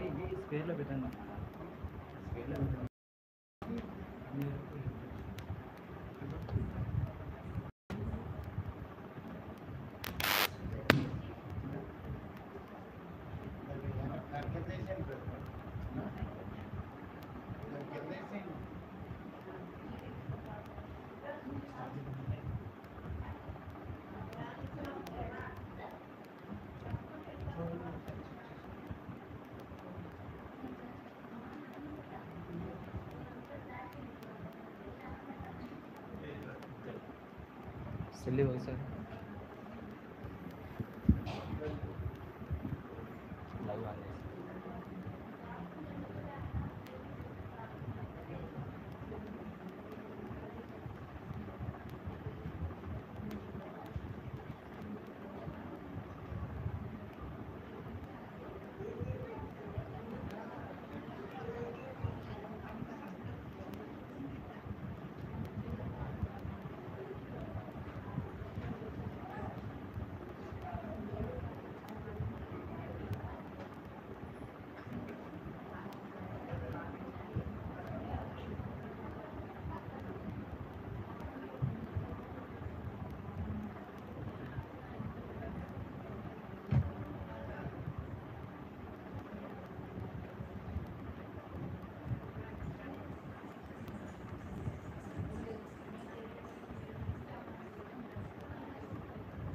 ఇది స్క్వేర్లో పెట్టండి, స్క్వేర్లో పెట్టండి. సెల్లి ఒకసారి లైవ్ ఆన్ చేసి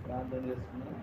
ప్రార్థన చేస్తున్నాం.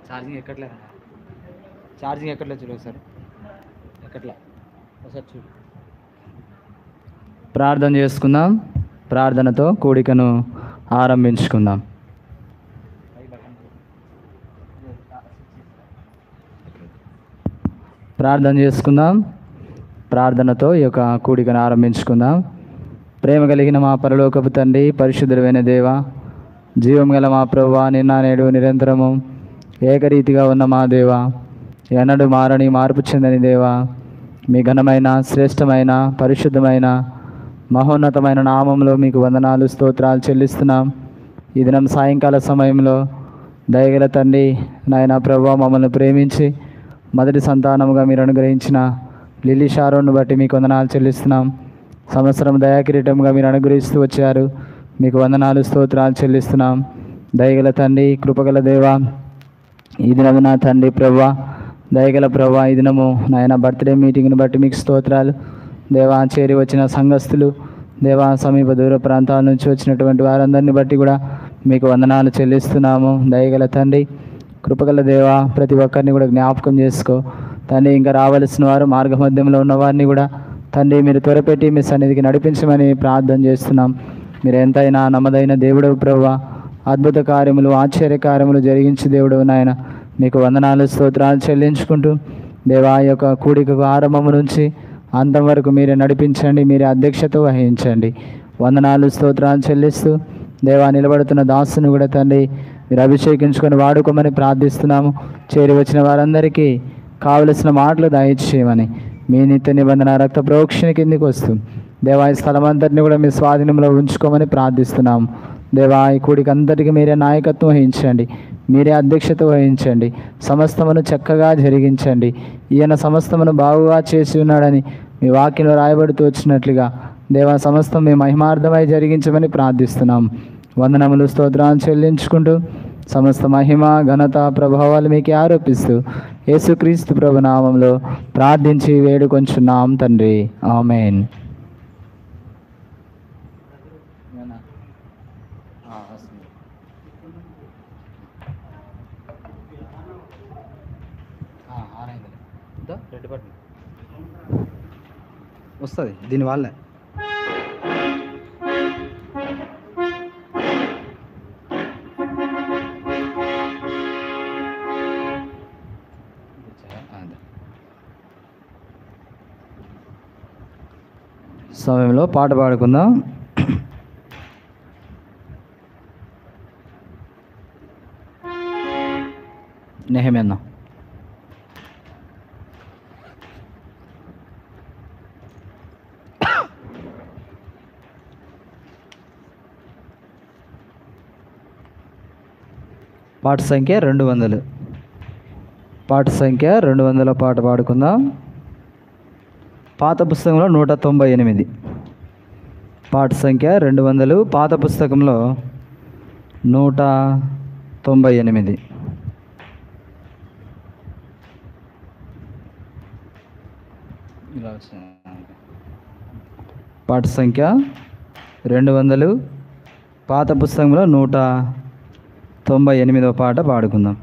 ఛార్జింగ్ ఎక్కట్లేదు, ఛార్జింగ్ ఎక్కట్లేదు, చూడు ఒకసారి, ఎక్కట్లే, ఒకసారి చూడు. ప్రార్థన చేసుకుందాం. ప్రార్థనతో కూడికను ఆరంభించుకుందాం. ప్రార్థన చేసుకుందాం. ప్రార్థనతో ఈ యొక్క కూడికను ఆరంభించుకుందాం. ప్రేమ కలిగిన మా పరలోకపు తండ్రి, పరిశుద్ధుడైన దేవ, జీవం గల మా ప్రభువా, నిన్న నేడు నిరంతరము ఏకరీతిగా ఉన్న మా దేవ, ఎన్నడూ మారని మార్పు చెందని దేవ, మీ ఘనమైన శ్రేష్టమైన పరిశుద్ధమైన మహోన్నతమైన నామంలో మీకు వందనాలు స్తోత్రాలు చెల్లిస్తున్నాం. ఈ దినం సాయంకాల సమయంలో దయగల తండ్రి నాయన ప్రభువా, మమ్మల్ని ప్రేమించి మొదటి సంతానముగా మీరు అనుగ్రహించిన లిల్లీ షారోన్ను బట్టి మీకు వందనాలు చెల్లిస్తున్నాం. సంవత్సరం దయాకిరీటంగా మీరు అనుగ్రహిస్తూ వచ్చారు, మీకు వందనాలు స్తోత్రాలు చెల్లిస్తున్నాం. దయగల తండ్రి, కృపగల దేవా, ఈ దినము నా తండ్రి ప్రభువా, దయగల ప్రభువా, ఈ దినము నాయన బర్త్డే మీటింగ్ను బట్టి మీకు స్తోత్రాలు దేవా. చేరి వచ్చిన సంఘస్థులు దేవా, సమీప దూర ప్రాంతాల నుంచి వచ్చినటువంటి వారందరిని బట్టి కూడా మీకు వందనాలు చెల్లిస్తున్నాము. దయగల తండ్రి, కృపగల దేవా, ప్రతి ఒక్కరిని కూడా జ్ఞాపకం చేసుకో తండ్రి. ఇంకా రావలసిన వారు మార్గ మధ్యంలో ఉన్న వారిని కూడా తండ్రి మీరు త్వరపెట్టి మీ సన్నిధికి నడిపించమని ప్రార్థన చేస్తున్నాం. మీరు ఎంతైనా నమ్మదైన దేవుడు ప్రభువా, అద్భుత కార్యములు ఆశ్చర్య కార్యములు జరిగించి దేవుడు నాయన మీకు వందనాలు స్తోత్రాలు చెల్లించుకుంటూ దేవా, యొక్క కూడికకు ఆరంభము నుంచి అంతం వరకు మీరే నడిపించండి, మీరే అధ్యక్షత వహించండి. వందనాలు స్తోత్రాలు చెల్లిస్తూ దేవా, నిలబడుతున్న దాసును కూడా తండ్రి మీరు అభిషేకించుకొని వాడుకోమని ప్రార్థిస్తున్నాము. చేరి వచ్చిన వారందరికీ కావలసిన మాటలు దయచేయమని మీ నిత్య నిబంధన రక్త ప్రోక్షణ కిందికి వస్తూ దేవా, ఈ స్థలం అంతటిని కూడా మీ స్వాధీనంలో ఉంచుకోమని ప్రార్థిస్తున్నాము. దేవా, ఈ కూడికి అంతటికి మీరే నాయకత్వం వహించండి, మీరే అధ్యక్షత వహించండి, సమస్తమును చక్కగా జరిగించండి. ఈయన సమస్తమును బాగుగా చేసి ఉన్నాడని మీ వాక్యంలో రాయబడుతూ వచ్చినట్లుగా దేవా, సమస్తం మీ మహిమార్థమై జరిగించమని ప్రార్థిస్తున్నాం. వందనములు స్తోత్రాలు చెల్లించుకుంటూ సమస్త మహిమ ఘనత ప్రభావాలు మీకు ఆరోపిస్తూ యేసుక్రీస్తు ప్రభు నామంలో ప్రార్థించి వేడుకొంచున్నాం తండ్రి, ఆమేన్. రెడ్ బటన్ వస్తుంది దీనివల్లే. సమయంలో పాట పాడుకుందాం. నెహెమ్యా పాట సంఖ్య 200. పాట సంఖ్య 200 పాట పాడుకుందాం. పాత పుస్తకంలో 198. పాట సంఖ్య 200 పాత పుస్తకంలో 198. పాట సంఖ్య 200 పాత పుస్తకంలో 198వ పాట పాడుకుందాం.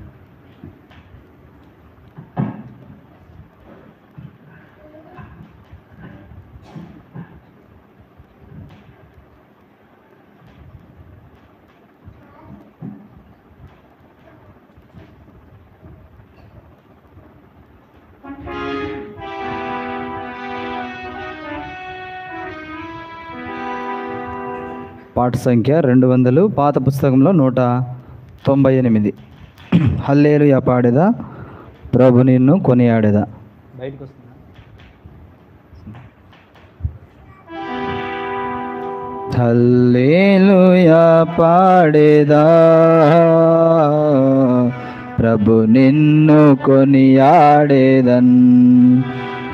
పాట సంఖ్య 200 పాత పుస్తకంలో 198. హల్లెలూయా పాడేదా, ప్రభు నిన్ను కొనియాడేదా. బయటకు వస్తుందా? హల్లెలూయా పాడేదా, ప్రభు నిన్ను కొనియాడేదన్.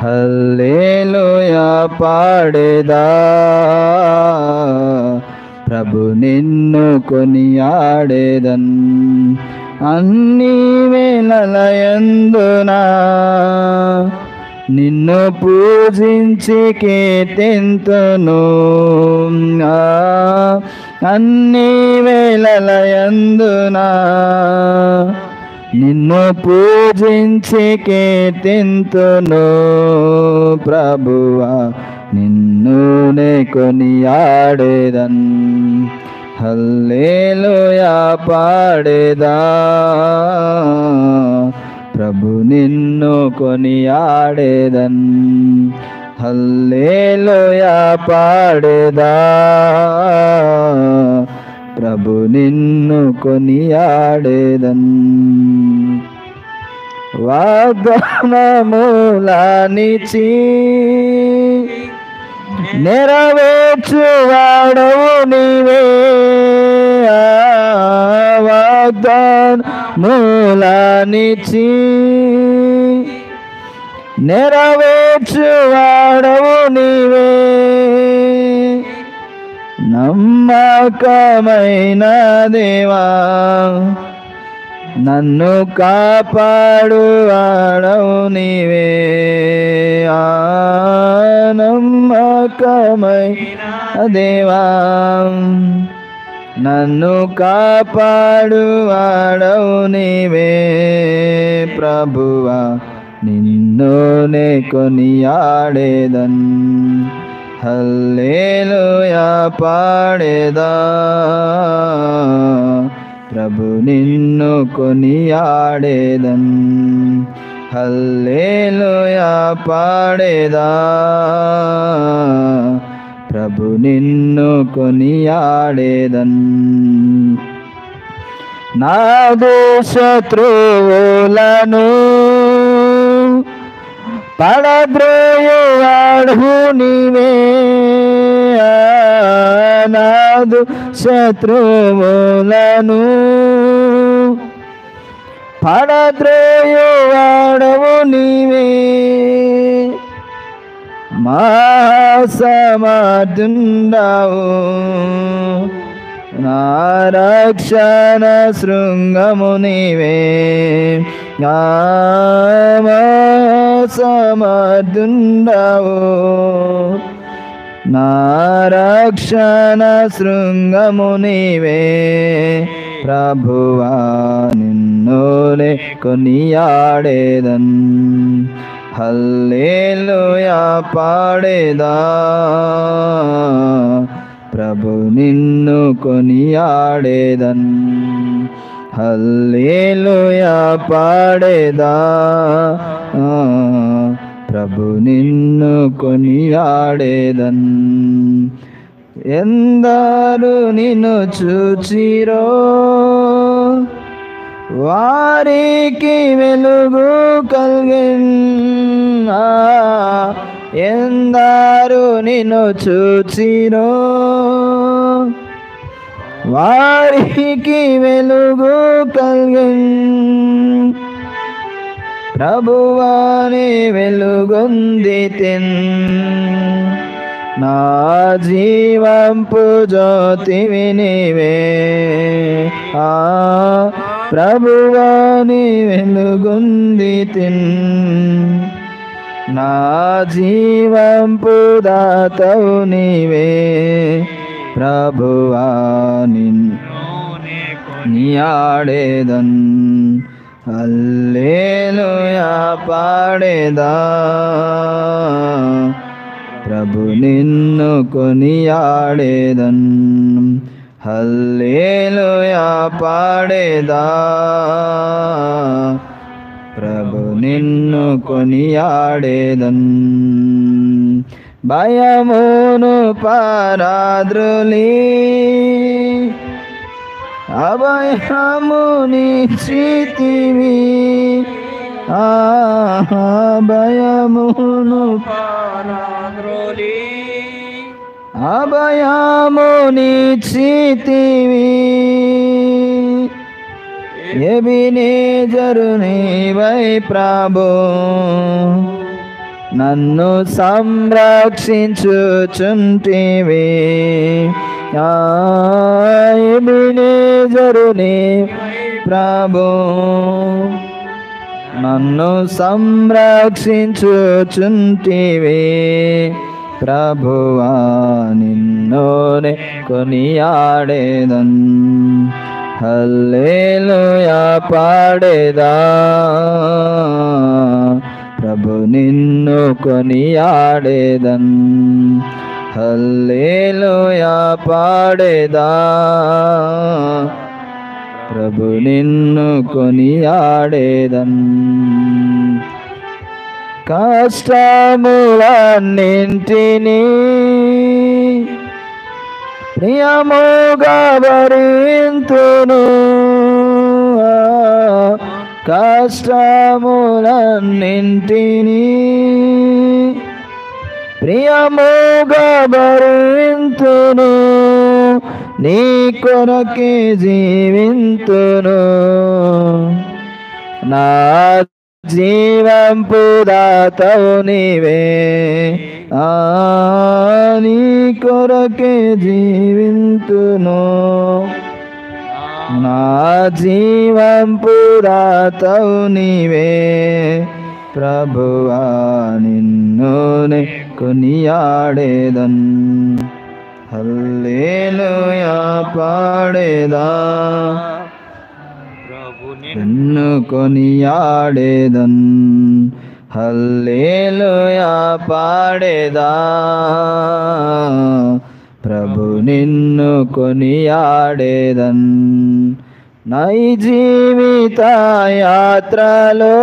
హల్లెలూయా పాడేదా, ప్రభు నిన్ను కొనియాడేదన్. అన్ని వేళలయందునా నిన్ను పూజించి కీర్తింతును. అన్ని వేళలయందునా నిన్ను పూజించి కీర్తింతును. ప్రభువా నిన్ను నే కొనియాడేదన్. హల్లెలూయా పాడేదా, ప్రభు నిన్ను కొనియాడేదన్. హల్లెలూయా పాడేదా, ప్రభు నిన్ను కొనియాడేదన్. వాగ్దానములనిచి నెరవేర్చువాడవు నీవే. వాగ్దానములనిచి నెరవేర్చువాడవు నీవే. నమ్మకమైన దేవా నన్ను కాపాడువాడవు నీవే. నమ్మకమైన దేవా నన్ను కాపాడువాడవు నీవే. ప్రభువా నిన్ను నే కొనియాడేదన్. హల్లెలూయా పాడేదా, ప్రభు నిన్ను కొనియాడేదన్. హల్లెలూయా పాడేదా, ప్రభు నిన్ను కొనియాడేదన్. నాదు శత్రువులను పడద్రోయువాడవు నీవే. నాదు శత్రువులను పడద్రోయువాడవు నీవే. మహాసమర్థుండవు నా రక్షణ శృంగము నీవే. సమర్థుండవు నా రక్షణ శృంగము నీవే. ప్రభువా నిన్నునే కొనియాడేదన్. హల్లెలూయా పాడేదా ప్రభు నిన్ను కొనియాడేదన్. హల్లెలూయా పాడేదా ప్రభు నిన్ను కొనియాడేదన్. ఎందరు నిన్ను చూచిరో వారికి వెలుగు కల్గెన్. ఎందరు నిన్ను చూచిరో వారికి వెలుగు కల్గెన్. ప్రభువాని వెలుగొందితిన్ నా జీవంపు జ్యోతివి నీవే. ప్రభువాని వెలుగొందితిన్ నా జీవంపు దాతవు నీవే. ప్రభువా నిన్నియాడేదన్. హల్లెలూయా పాడేదా ప్రభు నిన్ను కొనియాడేదన్. హల్లెలూయా పాడేదా ప్రభు నిన్ను కొనియాడేదన్. భయమును పారాద్రులి అభయమునిచ్చితివి. భయమును పారాద్రులి అభయమునిచ్చితివి. ఎబినేజరు నీవై ప్రభు నన్ను సంరక్షించుచుంటివి. ఎబినేజరు నీవై ప్రభు నన్ను సంరక్షించుచుంటివి. ప్రభువా నిన్నునే కొనియాడేదన్. హల్లెలూయా పాడేదా ప్రభు నిన్ను కొనియాడేదన్. హల్లెలూయా పాడేదా ప్రభు నిన్ను కొనియాడేదన్. కష్టములన్నింటినీ ప్రియముగా భరింతును. కష్టములన్నింటినీ ప్రియముగా భరింతును. నీ కొరకే జీవింతును. నా జీవంపు దాతవు నీవే. నీ కొరకే జీవింతును. నా జీవంపు దాతవు నీవే. ప్రభువా నిన్నునే కొనియాడేదన్. హల్లెలూయా పాడేదా నిన్ను కొనియాడేదన్. హల్లెలూయా పాడేదా ప్రభు నిన్ను కొనియాడేదన్. నై జీవిత యాత్రలో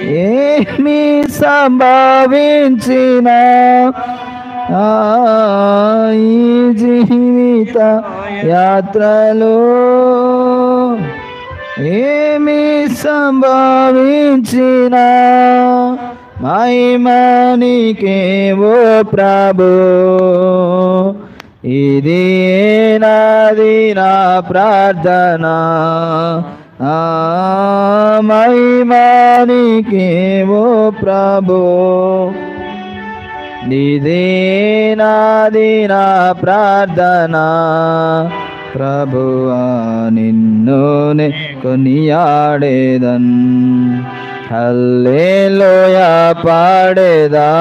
ఏమి సంభవించినా ఈ జీవిత యాత్రలో ఏమి సంభవించినా మహిమనికే ఓ ప్రభు. ఇది నాది నా ప్రార్థన. మహిమనికే ఓ ప్రభు. ఇదే నాది నా ప్రార్థన. ప్రభువా నిన్నునే కొనియాడేదన్. హల్లెలూయా పాడేదా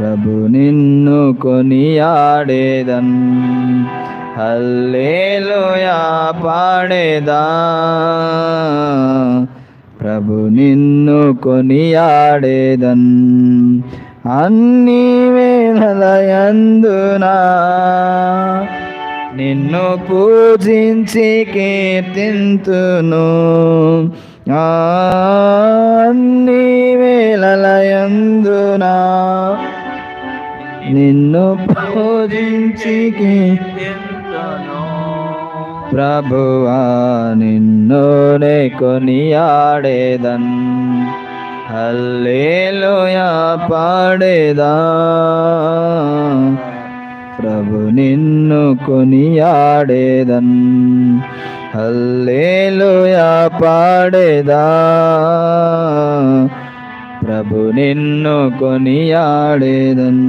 ప్రభు నిన్ను కొనియాడేదన్, హల్లెలూయా పాడేదా. ప్రభు నిన్ను కొనియాడేదన్, అన్ని వేళలయందునా నిన్ను పూజించి కీర్తింతును. అన్ని వేళలయందునా నిన్ను పూజించి కీర్తింతును. ప్రభువా నిన్నునే కొనియాడేదన్, హల్లెలూయా పాడేదా. ప్రభు నిన్ను కొనియాడేదన్, హల్లెలూయా పాడేదా. ప్రభు నిన్ను కొనియాడేదన్.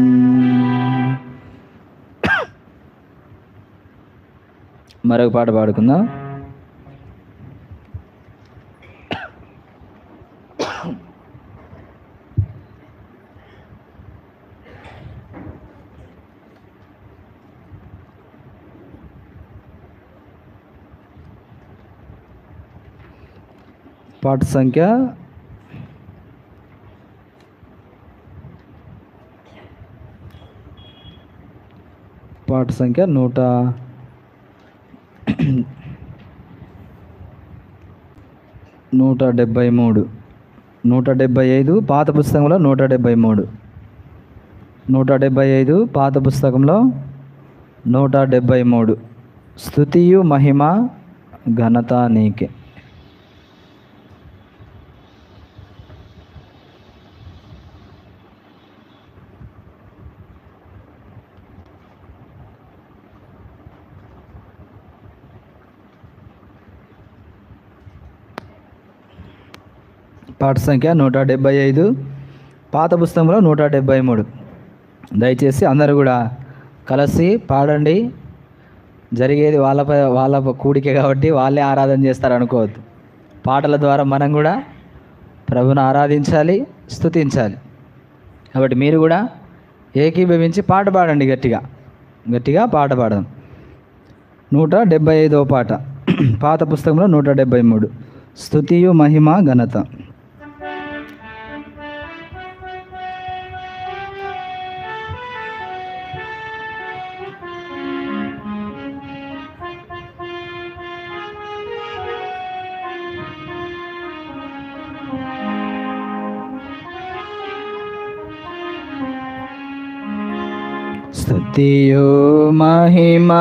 మరొక పాట పాడుకుందాం. పాట సంఖ్య 173, 175 పాత పుస్తకంలో 173, 175 పాత పుస్తకంలో 173. స్తుతియు మహిమ ఘనత నీకే. పాట సంఖ్య 175 పాత పుస్తకంలో 173. దయచేసి అందరూ కూడా కలిసి పాడండి. జరిగేది వాళ్ళ కూడికే కాబట్టి వాళ్ళే ఆరాధన చేస్తారు అనుకోవద్దు. పాటల ద్వారా మనం కూడా ప్రభుని ఆరాధించాలి, స్తుతించాలి. కాబట్టి మీరు కూడా ఏకీభవించి పాట పాడండి. గట్టిగా పాట పాడదాం. 175వ పాట పాత పుస్తకంలో 173. స్తుతియు మహిమ ఘనత. స్తుతియు మహిమ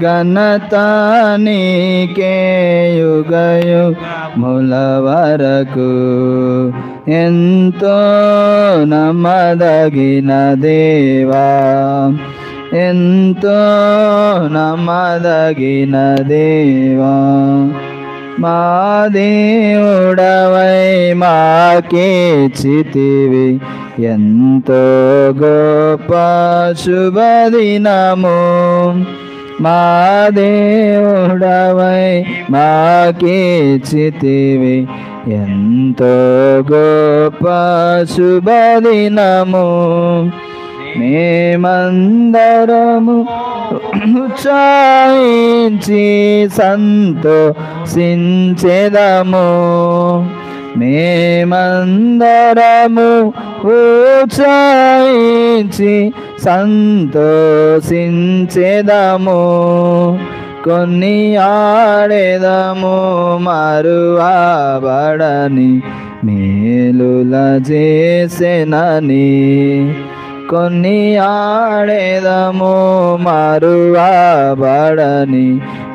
ఘనత నీకే యుగయుగముల వరకు. ఎంతో నమ్మదగిన దేవా, ఎంతో నమ్మదగిన దేవా, మా దేవుడవై మాకిచ్చితివి ఎంతో గొప్ప శుభదినము. మా దేవుడవై మాకిచ్చితివి ఎంతో గొప్ప శుభదినము. మేమందరము ఉత్సాహించి సంతోషించెదము. మేమందరము ఉత్సాహించి సంతోషించెదము. కొనియాడెదము మరువబడని మేలుల చేసెనని. కొనియాడెదము మరువబడని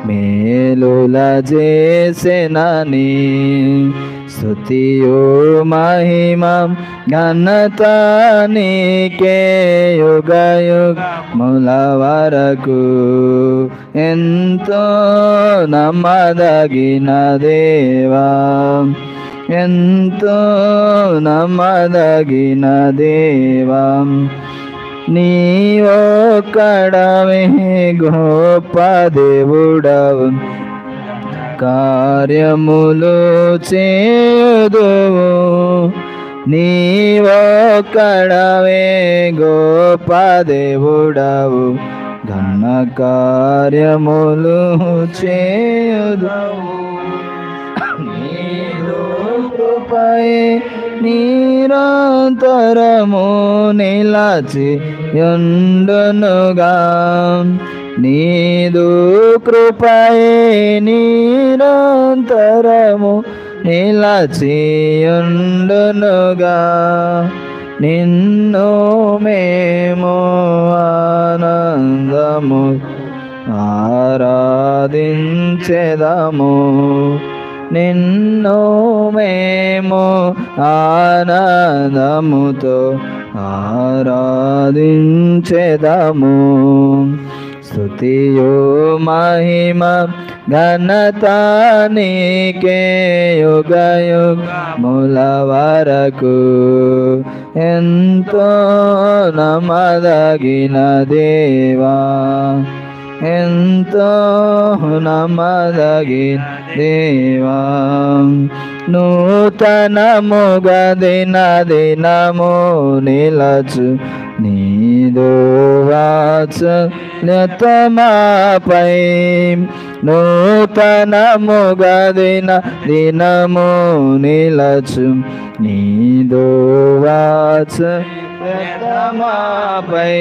మేలుల చేసెనని. స్తుతియు మహిమ ఘనత నీకే యుగయుగముల వరకు. ఎంతో నమ్మదగిన దేవా, ఎంతో నమ్మదగిన దేవా, నీవొక్కడవే గొప్ప దేవుడవు. కార్యములు చేయుదువు నీవొక్కడవే గొప్ప దేవుడవు, ఘన కార్యములు చేయుదువు. నీదు కృపయే నిరంతరము నిలచి యుండునుగా, నీదు కృపయే నిరంతరము నిలచియుండునుగా. నిన్ను మేము ఆనందము ఆరాధించెదము, నిన్ను మేము ఆనందముతో ఆరాధించెదము. స్తుతియు మహిమ ఘనత నీకే యుగయుగముల వరకు. ఎంతో నమ్మదగిన దేవా, ఎంతో నమ్మదగిన దేవా, నూతనముగా దిన దినము నిలచు నీదు వాత్సల్యతమాపై. నూతనముగా దిన దినము నిలచు నీదు వాత్సల్యతమాపై.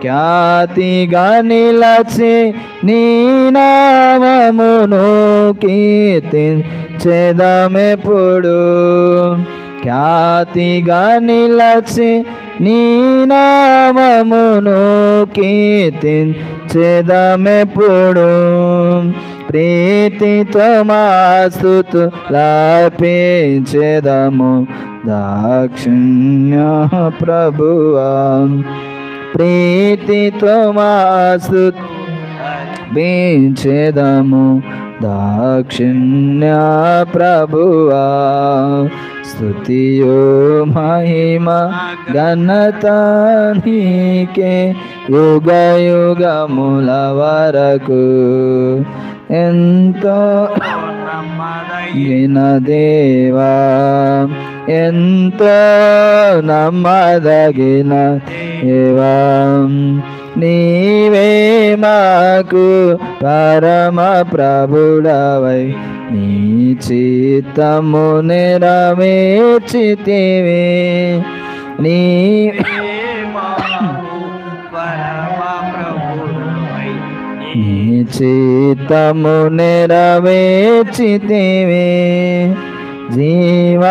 ఖ్యాతిగా నిలచి నీ నామమును కీర్తించెదమెప్పుడు. ఖ్యాతిగా నిలచి నీ నామమును కీర్తించెదమెప్పుడు. ప్రీతితో మా స్తుతులర్పించెదము దాక్షిణ్య ప్రభువా. ప్రీతితో మా స్తుతించెదము దాక్షిణ్య ప్రభువా. స్తుతియు మహిమ ఘనత నీకే యుగయుగముల వరకు. ఎంతో నమ్మదగిన దేవా, ఎంతో నమ్మదగిన దేవా, నీవే మాకు పరమ ప్రభుడవై నీ చిత్తము నెరవేర్చితివి. నీవే మాకు పరమ ప్రభుడవై నీ చిత్తము నెరవేర్చితివి.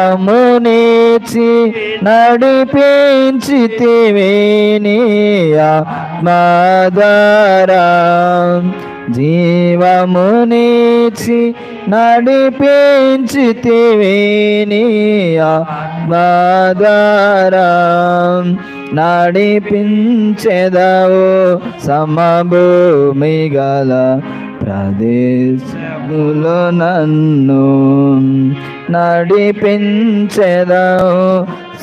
జీవమునిచ్చి నడిపించితివి నీ ఆత్మద్వారా. జీవమునిచ్చి నడిపించితివి నీ ఆత్మద్వారా. నడిపించెదవు సమభూమి గల ప్రదేశములో నన్ను. నడిపించెదవు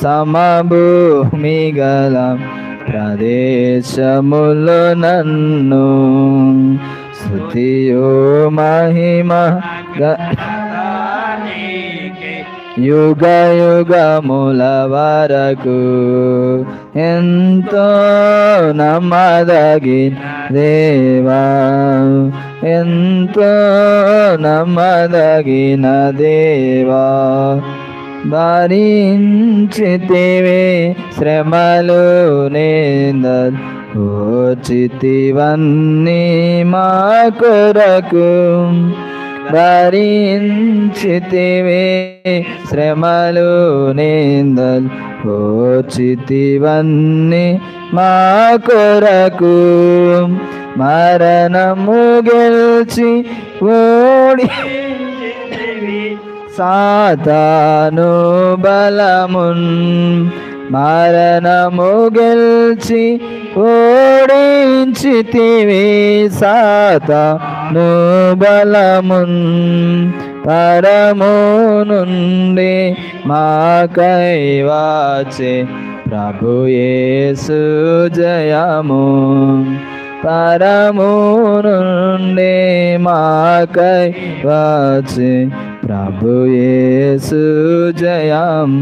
సమభూమి గల ప్రదేశములో నన్ను. స్తుతియు మహిమ యుగయుగముల వరకు. ఎంతో నమ్మదగిన దేవా, ఎంతో నమ్మదగిన దేవా. భరించితివి శ్రమలు నిందలు ఓర్చితివన్నీ మా కొరకు. భరించితివి శ్రమలు నిందలు ఓర్చితివన్నీ మా కొరకు. మరణము గెలిచి ఓడి సాతాను బలమున్. మరణము గెలిచి ఓడించితివి సాతాను బలమున్. పరము నుండి మాకై వచ్చే ప్రభు యేసు జయము. పరము నుండి మాకై వచ్చే ప్రభు యేసు జయం.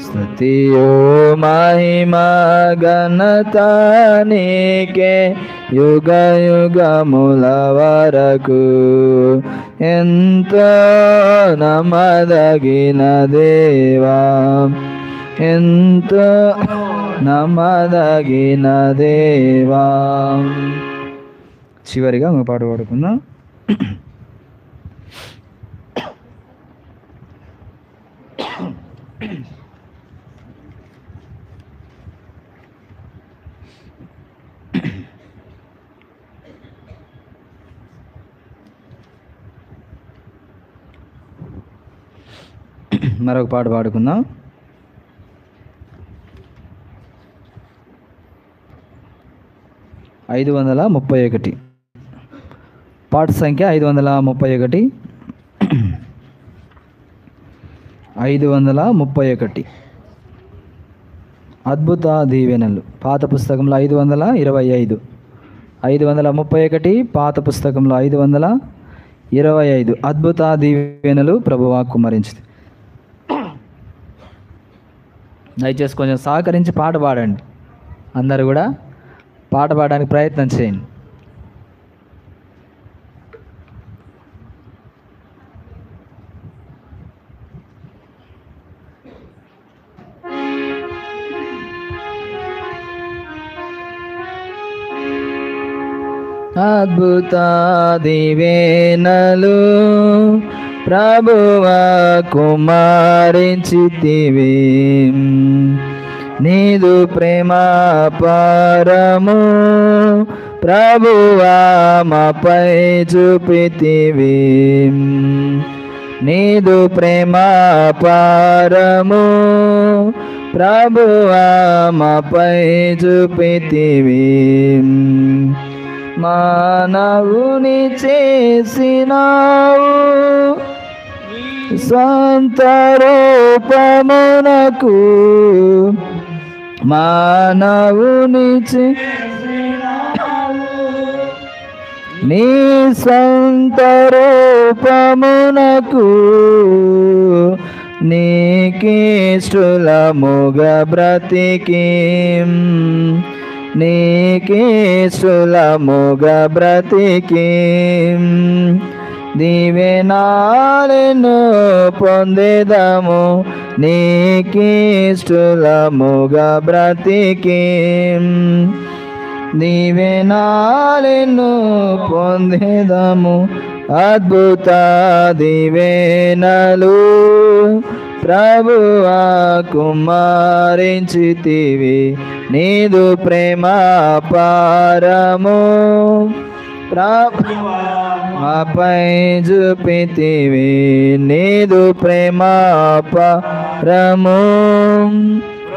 స్తుతియో మహిమ ఘనత నీకే యుగ యుగముల వరకు. ఎంతో నమ్మదగిన దేవా, ఎంతో నమ్మదగిన దేవా. చివరిగా ఒక పాట పాడుకుందాం. మరొక పాట పాడుకుందాం. 531 పాట సంఖ్య 531. 531 అద్భుత దీవెనలు. పాత పుస్తకంలో 525. 531 పాత పుస్తకంలో 525 అద్భుత దీవెనలు ప్రభువా కుమ్మరించింది. దయచేసి కొంచెం సహకరించి పాట పాడండి. అందరూ కూడా పాట పాడడానికి ప్రయత్నం చేయండి. అద్భుత దీవెనలు ప్రభువా కుమ్మరించితివి. నీదు ప్రేమ పరము ప్రభువా మాపై చూపితివి. నీదు ప్రేమ పరము ప్రభువా మాపై చూపితివి. మానవుని చేసినావు స్వంత రూపమునకు. మానవుని నీ స్వంత రూపమునకు. నీకిష్టులముగా బ్రతికి, నీకిష్టులముగా బ్రతికి దీవెనాలను పొందేదము. నీకిష్టులముగా బ్రతికి దీవెనాలను పొందేదము. అద్భుత దీవెనలు ప్రభువా కుమ్మరించితివి. నీదు ప్రేమ పారము ప్రభువా మాపై చూపితివి. నీదు ప్రేమ పారము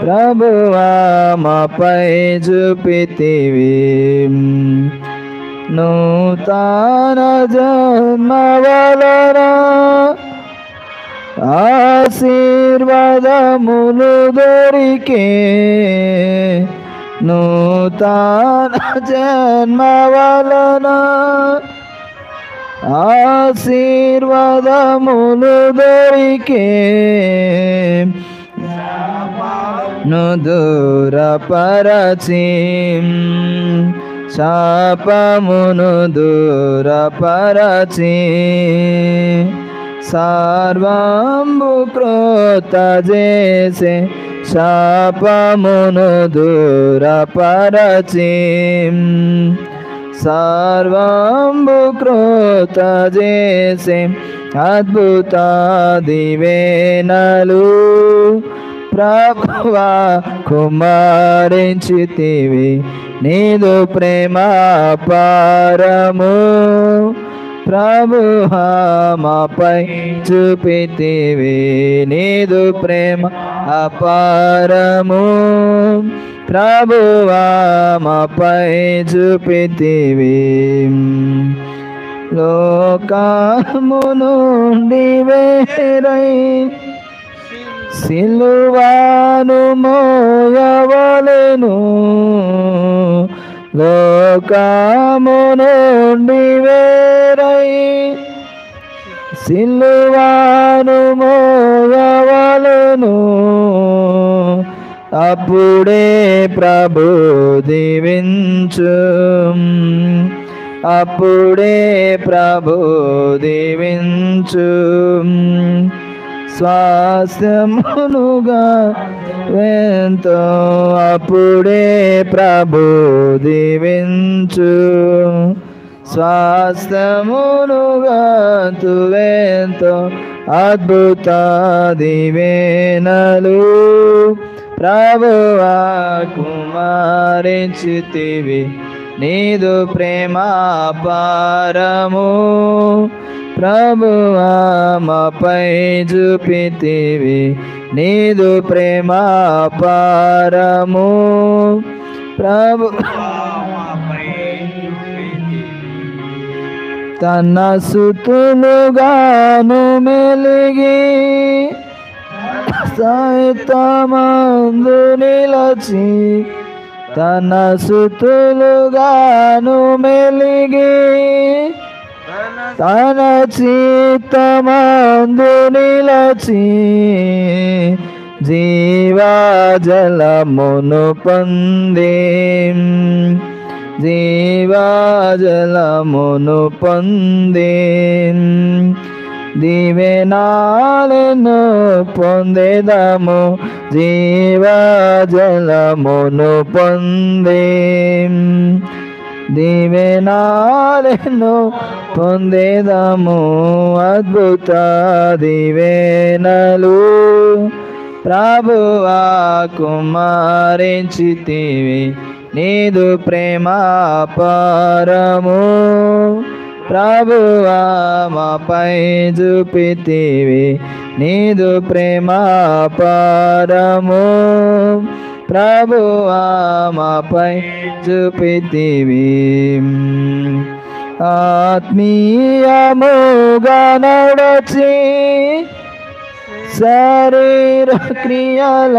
ప్రభువా మాపై చూపితివి. నూతన జన్మ వలన ఆశీర్వాదములు దొరికే. నూతన జన్మ వలన ఆశీర్వాదములు దొరికే. ను దూరపరచి శాపమును దూరపరచి సర్వంబు క్రోత చేసే. శాపమును దూరపరచి సర్వంబు క్రోత చేసే. అద్భుత దీవెనలు ప్రభువా కుమ్మరించితివి. నీదు ప్రేమ పారము ప్రభువా మాపై చూపితివి. నీదు ప్రేమ అపారము ప్రభువా మాపై చూపితివి. లోకము నుండి వేరై సిలువను మోయవలెను. లోకము నుండి వేరై సిలువాను మోయవలెను, అప్పుడే ప్రభు దీవించు, అప్పుడే ప్రభు దీవించు. స్వాస్థ్యమునుగా ఎంతో అప్పుడే ప్రభు దీవించు. స్వాస్థ్యమునుగా తువెంతో అద్భుత దీవెనలు ప్రభువా కుమారించితివి. నీదు ప్రేమ పారము ప్రభువా మాపై చూపితివి. నీదు ప్రేమ పారము ప్రభువా మాపై చూపితివి. తన సుతులుగాను మెలిగి సైతమందు నిలచి, తన సుతులుగాను మెలిగి తన చిత్తమందు నిలచి, జీవజలమును పొంది, జీవజలమును పొంది, దీవెనాలను పొందేదము. జీవజలమును పొంది, దీవెనాలను పొందేదము. అద్భుత దీవెనలు ప్రభువా కుమారించితివి. నీదు ప్రేమ పారము ప్రభువా మాపై చూపితివి. నీదు ప్రేమ పారము ప్రభువా మాపై చూపితివి. ఆత్మీయముగా నడచి శరీర క్రియల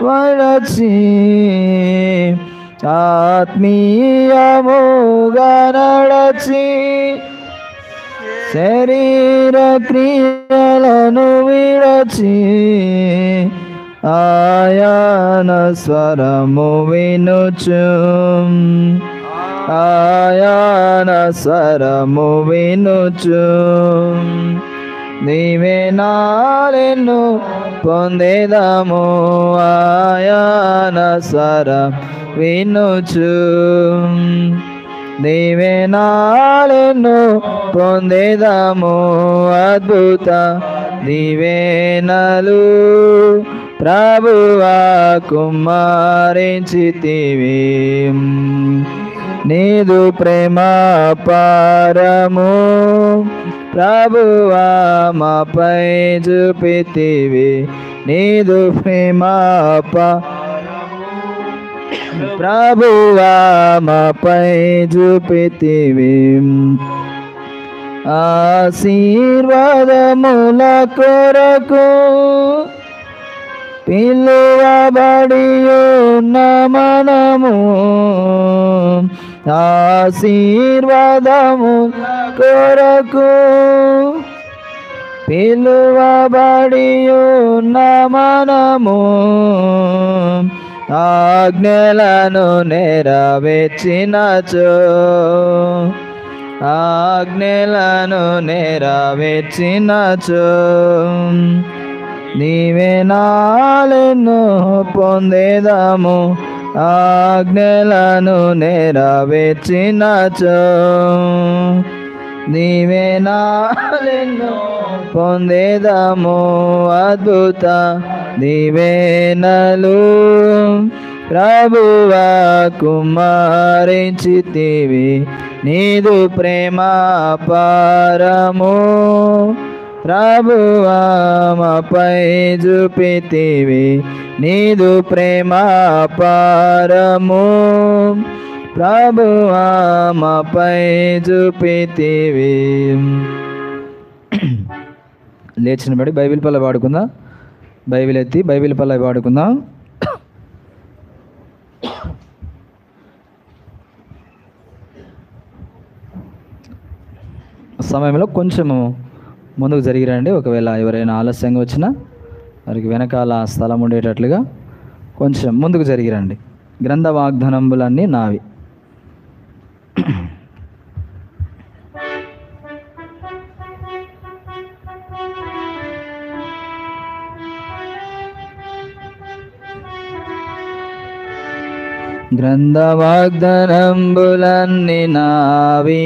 వడచి, ఆత్మీయముగా నడచి శరీర క్రియలను విడచి, ఆయన స్వరము వినుచు, ఆయన స్వరము వినుచు, దీవెనాలను పొందేదము. ఆయన స్వరం వినుచు, దీవెనాలను పొందేదము. అద్భుత దీవెనలు ప్రభువా కుమారించితివి. నీదు ప్రేమ పారము ప్రభువా మాపై చూపితివి. నీదు ప్రేమ ప్రభువా మాపై చూపితివి. ఆశీర్వాదముల కొరకు పిలువబడియున్న మనము, ఆశీర్వాదముల కొరకు పిలువబడియున్న మనము, ఆజ్ఞలను నెరవేర్చినచో, ఆజ్ఞలను నెరవేర్చినచో, దీవెనాలను పొందేదము. ఆజ్ఞలను నెరవేర్చినచో, దీవెనాలను పొందేదము. అద్భుత దీవెనలు ప్రభువా కుమారించితివి. నీదు ప్రేమ పారము ప్రభువా మాపై చూపితివి. నీదు ప్రేమ పారము ప్రభువా మాపై చూపితివి. లేచిన బడి బైబిల్ పల్ల పాడుకుందాం. బైబిల్ ఎత్తి బైబిల్ పల్ల పాడుకుందాం. సమయంలో కొంచెము ముందుకు జరిగిరండి. ఒకవేళ ఎవరైనా ఆలస్యంగా వచ్చినా వారికి వెనకాల స్థలం ఉండేటట్లుగా కొంచెం ముందుకు జరిగిరండి. గ్రంథ వాగ్దానంబులన్నీ నావి. గ్రంథ వాగ్దానంబులన్నీ నావి,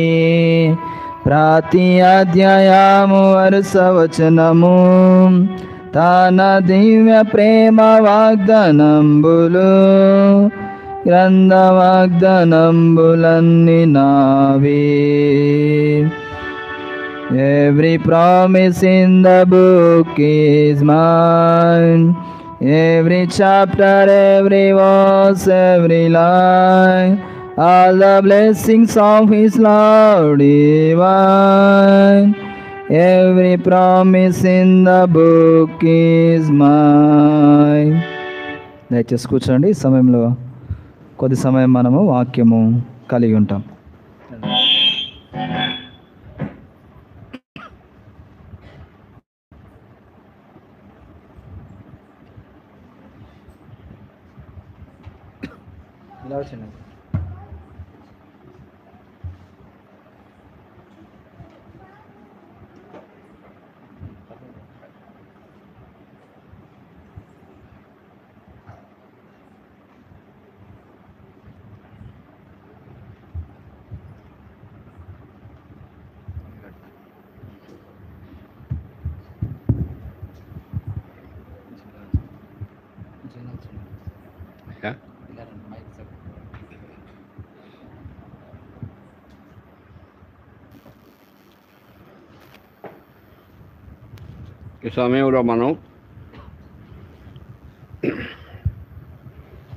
ప్రతి అధ్యాయము వరుస వచనము తన దివ్య ప్రేమ వాగ్దానంబులు. గ్రంథ వాగ్దానంబులన్నీ నావి. Every promise in the book is mine. Every chapter, every verse, every line, all the blessings of His love divine. Every promise in the book is mine. దయచేసి కూర్చోండి. ఈ సమయంలో కొద్ది సమయం మనము వాక్యము కలిగి ఉంటాం. ఇలా వచ్చింది. ఈ సమయంలో మనం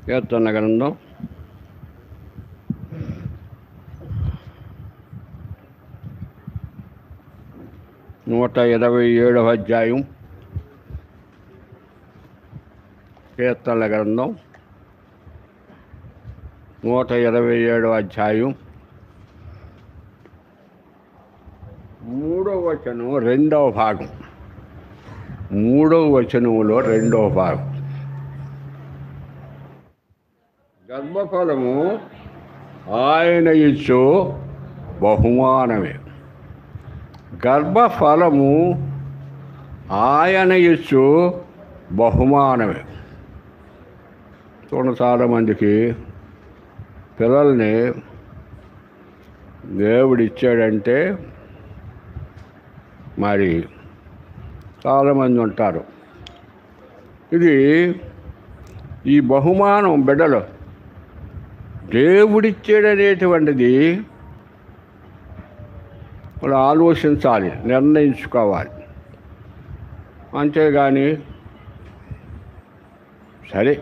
కీర్తన గ్రంథం 127వ అధ్యాయం, కీర్తనల గ్రంథం 127వ అధ్యాయం 3వ వచనం 2వ భాగం. 3వ వచనంలో 2వ భాగం. గర్భఫలము ఆయన ఇచ్చు బహుమానమే. గర్భఫలము ఆయన ఇచ్చు బహుమానమే. చాలామందికి పిల్లల్ని దేవుడిచ్చాడంటే మరి చాలామంది ఉంటారు. ఈ బహుమానం బిడ్డలు దేవుడిచ్చాడనేటువంటిది వాళ్ళు ఆలోచించాలి, నిర్ణయించుకోవాలి. అంతేగాని సరే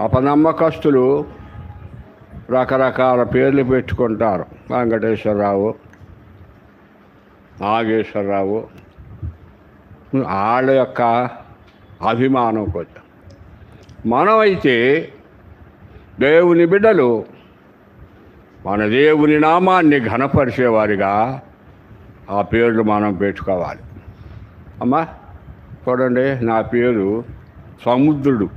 అపనమ్మకస్తులు రకరకాల పేర్లు పెట్టుకుంటారు. వెంకటేశ్వరరావు, నాగేశ్వరరావు, వాళ్ళ యొక్క అభిమానం కొంచెం. మనమైతే దేవుని బిడ్డలు మన దేవుని నామాన్ని ఘనపరిచేవారిగా ఆ పేర్లు మనం పెట్టుకోవాలి. అమ్మా చూడండి, నా పేరు సముద్రుడు.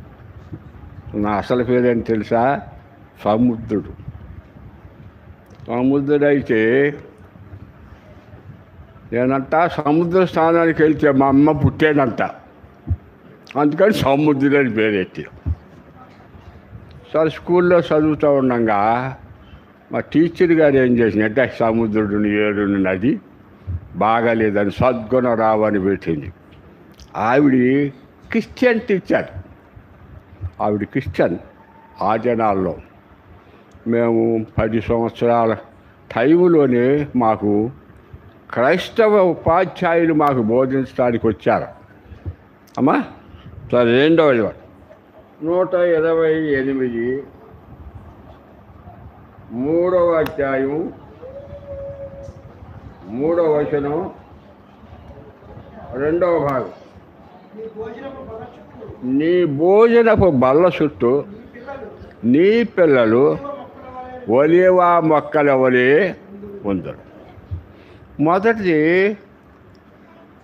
నా అసలు పేరు ఏంటి తెలుసా? సముద్రుడు. సముద్రుడైతే నేనంట సముద్ర స్థానానికి వెళ్తే మా అమ్మ పుట్టేనంట, అందుకని సముద్రుడు అని పేరు ఎత్తి. సరే స్కూల్లో చదువుతూ ఉండగా మా టీచర్ గారు ఏం చేసినట్టే సముద్రుడిని ఏడుని నది బాగాలేదని సద్గుణరావు అని పెట్టింది. ఆవిడ క్రిస్టియన్ టీచర్. ఆవిడ క్రిస్టియన్. ఆ జనాల్లో మేము 10 సంవత్సరాల టైంలోనే మాకు క్రైస్తవ ఉపాధ్యాయులు మాకు బోధించడానికి వచ్చారు. అమ్మా సరే 2వ 128 3వ అధ్యాయం 3వ వచనం 2వ భాగం. నీ భోజనపు బల్ల చుట్టూ నీ పిల్లలు ఒలివ మొక్కల వలె ఉందరు. మొదటిది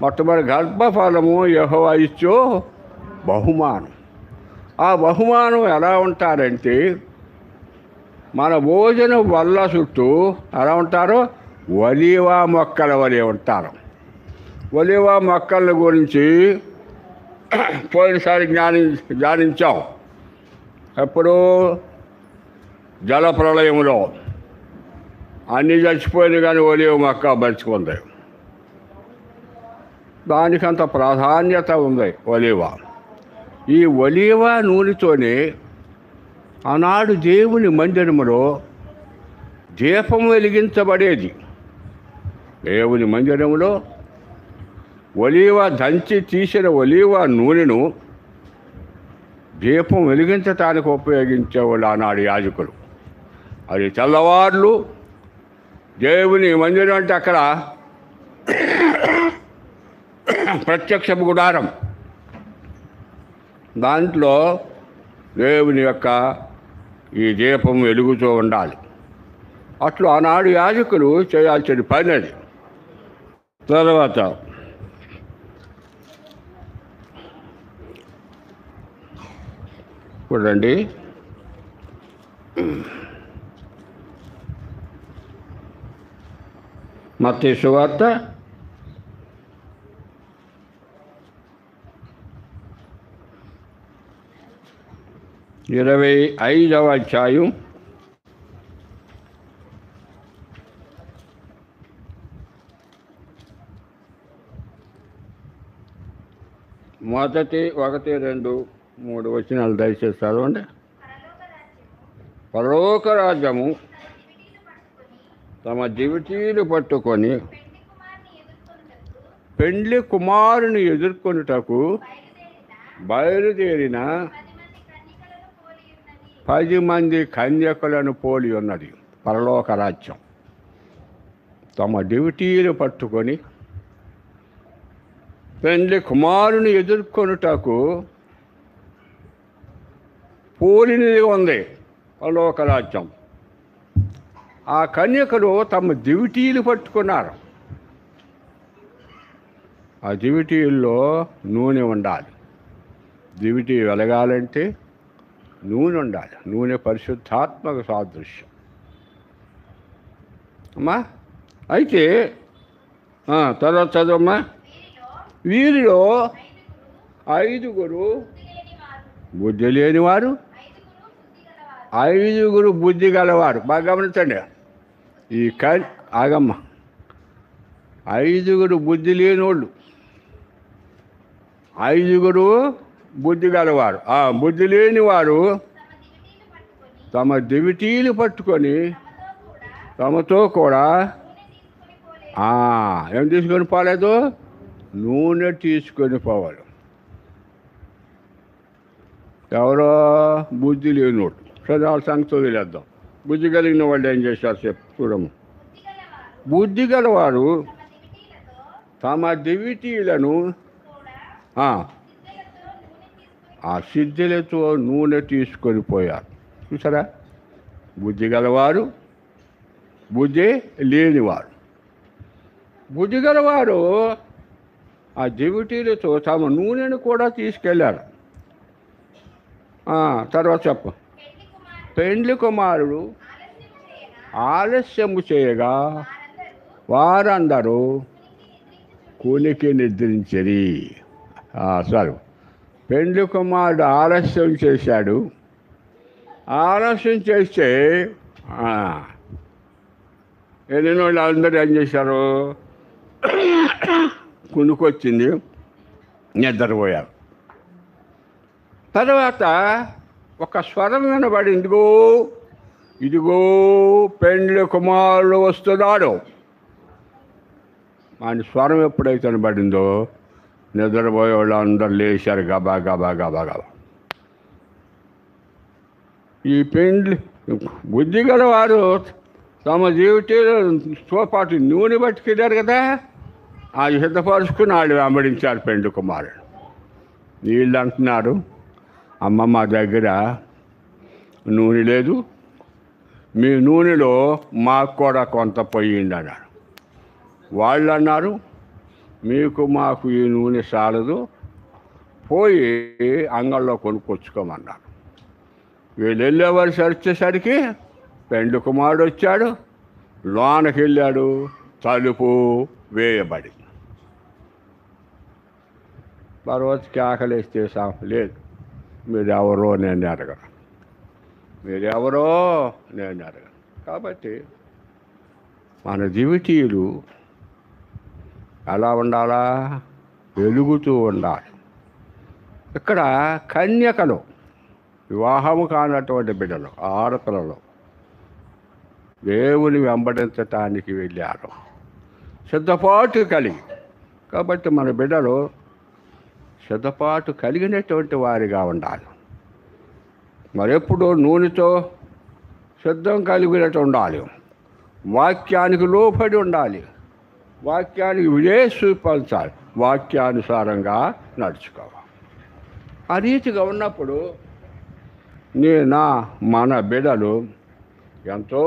మొట్టమొదటి గర్భఫలము యెహోవా ఇచ్చు బహుమానం. ఆ బహుమానం ఎలా ఉంటారంటే మన భోజనం వల్ల చుట్టూ ఎలా ఉంటారో ఒలీవ మొక్కల వలె ఉంటారు. ఒలీవ మొక్కల గురించి పోయినసారి ధ్యానించాం. ఎప్పుడు జలప్రళయంలో అన్నీ చచ్చిపోయింది కానీ ఒలీవ మొక్క బతుకుంది. దానికంత ప్రాధాన్యత ఉంది ఒలీవ. ఈ ఒలీవ నూనెతోనే ఆనాడు దేవుని మందిరములో దీపం వెలిగించబడేది. దేవుని మందిరములో ఒలీవ దంచి తీసిన ఒలీవ నూనెను దీపం వెలిగించటానికి ఉపయోగించేవాళ్ళు ఆనాడు యాజకులు. అది తెల్లవార్లు దేవుని మందిరం అంటే అక్కడ ప్రత్యక్ష గుడారం, దాంట్లో దేవుని యొక్క ఈ దీపం వెలుగుతూ ఉండాలి. అట్లు ఆనాడు యాజకులు చేయాల్సిన పని అది. తర్వాత చూడండి, మత్తయి సువార్త 25వ అధ్యాయం 1, 2, 3 వచనాలు దయచేసి చదవండి. పరలోక రాజ్యము తమ దివిటీలు పట్టుకొని పెండ్లి కుమారుని ఎదుర్కొనుటకు బయలుదేరిన 10 మంది కన్యకులను పోలి ఉన్నది పరలోక రాజ్యం. తమ డ్యూటీలు పట్టుకొని పెండ్లి కుమారుని ఎదుర్కొనుటకు పోలినది ఉంది పరలోక రాజ్యం. ఆ కన్యకలు తమ డ్యూటీలు పట్టుకున్నారు. ఆ డ్యూటీల్లో నూనె ఉండాలి. డ్యూటీ వెలగాలంటే నూనె ఉండాలి. నూనె పరిశుద్ధాత్మక సాదృశ్యం అమ్మా. అయితే తర్వాత చదవమ్మా. వీరిలో 5 బుద్ధి లేనివారు, 5 బుద్ధి గలవారు. బాగా గమనించండి. ఈ ఆగమ్మ 5 బుద్ధి లేనివాళ్ళు, 5 బుద్ధి గలవారు. బుద్ధి లేని వారు తమ దివిటీలు పట్టుకొని తమతో కూడా ఏం తీసుకొని పోలేదు? నూనె తీసుకొని పోవాలి. ఎవరో బుద్ధి లేనివాడు. సరే వాళ్ళ సంగతి వదిలేద్దాం. బుద్ధి కలిగిన వాళ్ళు ఏం చేశారు చూడము. బుద్ధి గలవారు తమ దివిటీలను ఆ సిద్ధులతో నూనె తీసుకొని పోయారు. చూసారా? బుద్ధి గలవారు, బుద్ధి లేనివారు. బుద్ధి గలవారు ఆ దివిటీలతో తమ నూనెను కూడా తీసుకెళ్ళారు. తర్వాత చెప్పు. పెండ్లి కుమారుడు ఆలస్యము చేయగా వారందరూ కునికి నిద్రించరి. సరే, పెండ్లి కుమారుడు ఆలస్యం చేశాడు. ఆలస్యం చేస్తే వెళ్ళిన వాళ్ళు అందరూ ఏం చేశారు? కునుకొచ్చింది, నిద్రపోయారు. తర్వాత ఒక స్వరం వినబడింది, ఇదిగో పెండ్లి కుమారుడు వస్తున్నాడు. ఆయన స్వరం ఎప్పుడైతే వినబడిందో నిద్రపోయే వాళ్ళు అందరు లేచారు. గబా గబా గబా గబా. ఈ పెండ్లి బుద్ధి గలవారు తమ జీవితంతో పాటు నూనె పట్టుకెళ్ళారు కదా, అది సిద్ధపరుచుకుని వాళ్ళు వెంబడించారు పెండ్లి కుమారుడు. వీళ్ళు అంటున్నారు, అమ్మ మా దగ్గర నూనె లేదు, మీ నూనెలో మాకు కూడా కొంత పొయ్యిండి అన్నారు. వాళ్ళు అన్నారు, మీకు మాకు ఈ నూనె చాలదు, పోయి అంగళ్ళలో కొనుక్కొచ్చుకోమన్నారు. వీళ్ళు వెళ్ళేవారు వచ్చేసరికి పెండ్లి కుమారుడు వచ్చాడు, లోనకి వెళ్ళాడు, తలుపు వేయబడి. పర్వతకి ఆకలిస్తే లేదు, మీరెవరో నేను అడగను, మీరెవరో నేను అడగను. కాబట్టి మన జీవితీయులు ఎలా ఉండాలా? వెలుగుతూ ఉండాలి. ఇక్కడ కన్యకలు, వివాహము కానటువంటి బిడ్డలు, ఆడపిల్లలు దేవుని వెంబడించటానికి వెళ్ళారు, సిద్ధపాటు కలిగి. కాబట్టి మన బిడ్డలు సిద్ధపాటు కలిగినటువంటి వారిగా ఉండాలి. మరెప్పుడు నూనెతో సిద్ధం కలిగినట్టు ఉండాలి. వాక్యానికి లోపడి ఉండాలి, వాక్యానికి విజయపరచాలి, వాక్యానుసారంగా నడుచుకోవాలి. ఆ రీతిగా ఉన్నప్పుడు మన బిడ్డలు ఎంతో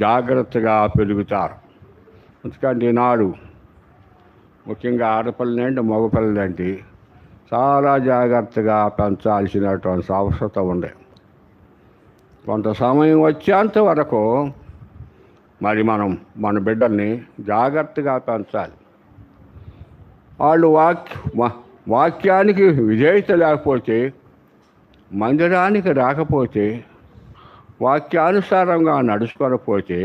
జాగ్రత్తగా పెరుగుతారు. ఎందుకంటే ఈనాడు ముఖ్యంగా ఆడపిల్లలంటే మగపిల్లలంటే చాలా జాగ్రత్తగా పెంచాల్సినటువంటి అవసరం ఉంది. కొంత సమయం వచ్చేంత వరకు మరి మనం మన బిడ్డల్ని జాగ్రత్తగా పెంచాలి. వాళ్ళు వాక్యానికి విధేయత లేకపోతే, మందిరానికి రాకపోతే, వాక్యానుసారంగా నడుచుకోకపోతే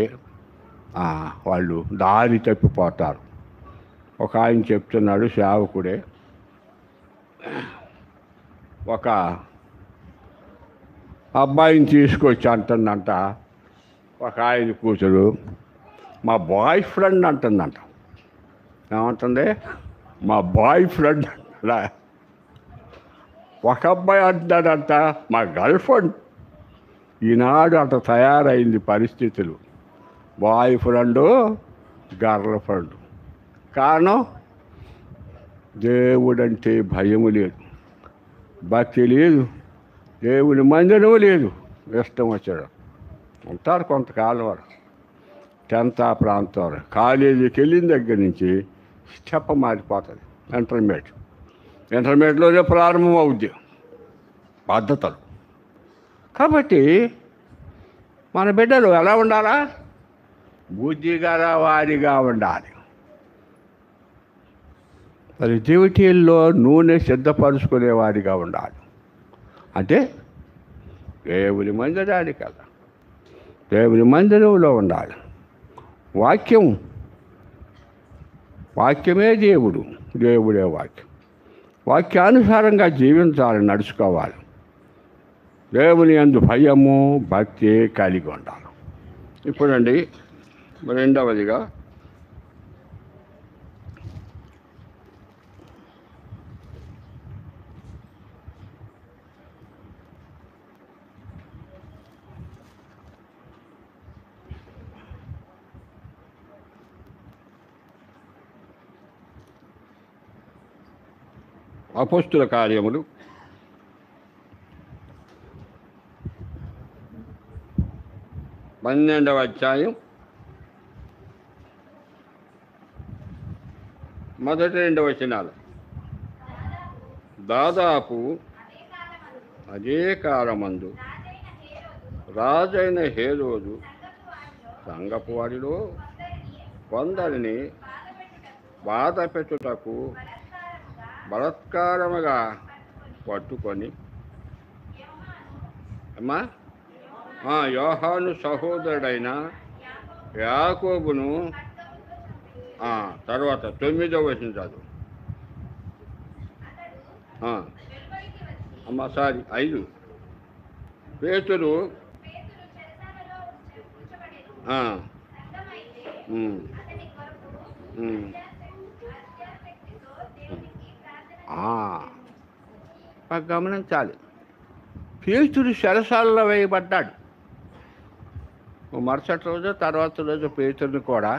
వాళ్ళు దారి తప్పిపోతారు. ఒక ఆయన చెప్తున్నాడు, సేవకుడే, ఒక అబ్బాయిని తీసుకొచ్చి అంటుందంట ఒక ఆయన కూతురు, మా బాయ్ ఫ్రెండ్ అంటుందంట. ఏమంటుంది? మా బాయ్ ఫ్రెండ్. ఒక అబ్బాయి అంటున్నాడంట మా గర్ల్ ఫ్రెండ్. ఈనాడు అంత తయారైంది పరిస్థితులు, బాయ్ ఫ్రెండు, గర్ల్ ఫ్రెండ్. కారణం దేవుడంటే భయము లేదు, భక్తి లేదు, దేవుని మందిరం లేదు. ఇష్టం వచ్చాడు ఉంటారు కొంతకాలం వారు. 10th ప్రాంతం వారు కాలేజీకి వెళ్ళిన దగ్గర నుంచి స్టెప్ మారిపోతుంది. ఇంటర్మీడియట్లోనే ప్రారంభం అవుద్ది పద్ధతులు. కాబట్టి మన బిడ్డలు ఎలా ఉండాలా? బుద్ధిగల వారిగా ఉండాలి. మరి జీవితంలో నూనె సిద్ధపరుచుకునేవారిగా ఉండాలి. అంటే దేవుని మందిరానికి కదా, దేవుని మందిరంలో ఉండాలి. వాక్యమే దేవుడు, దేవుడే వాక్యం. వాక్యానుసారంగా జీవించాలి, నడుచుకోవాలి. దేవుని యందు భయము, భక్తి కలిగి ఉండాలి. ఇప్పుడండి రెండవదిగా అపోస్తుల కార్యములు 12వ అధ్యాయం మొదటి 2 వచనాలు. దాదాపు అదే కాలమందు రాజైన హేరోదు సంగపు వారిలో కొందరిని బాధ పెట్టుటకు బలత్కారముగా పట్టుకొని యోహాను సహోదరుడైన యాకోబును, తర్వాత 9వ వచనం చదువు. 5 పేతురు గమనించాలి. పేతురు చెరసాలలో వేయబడ్డాడు. మరుసటి రోజు తర్వాత రోజు పేతురుని కూడా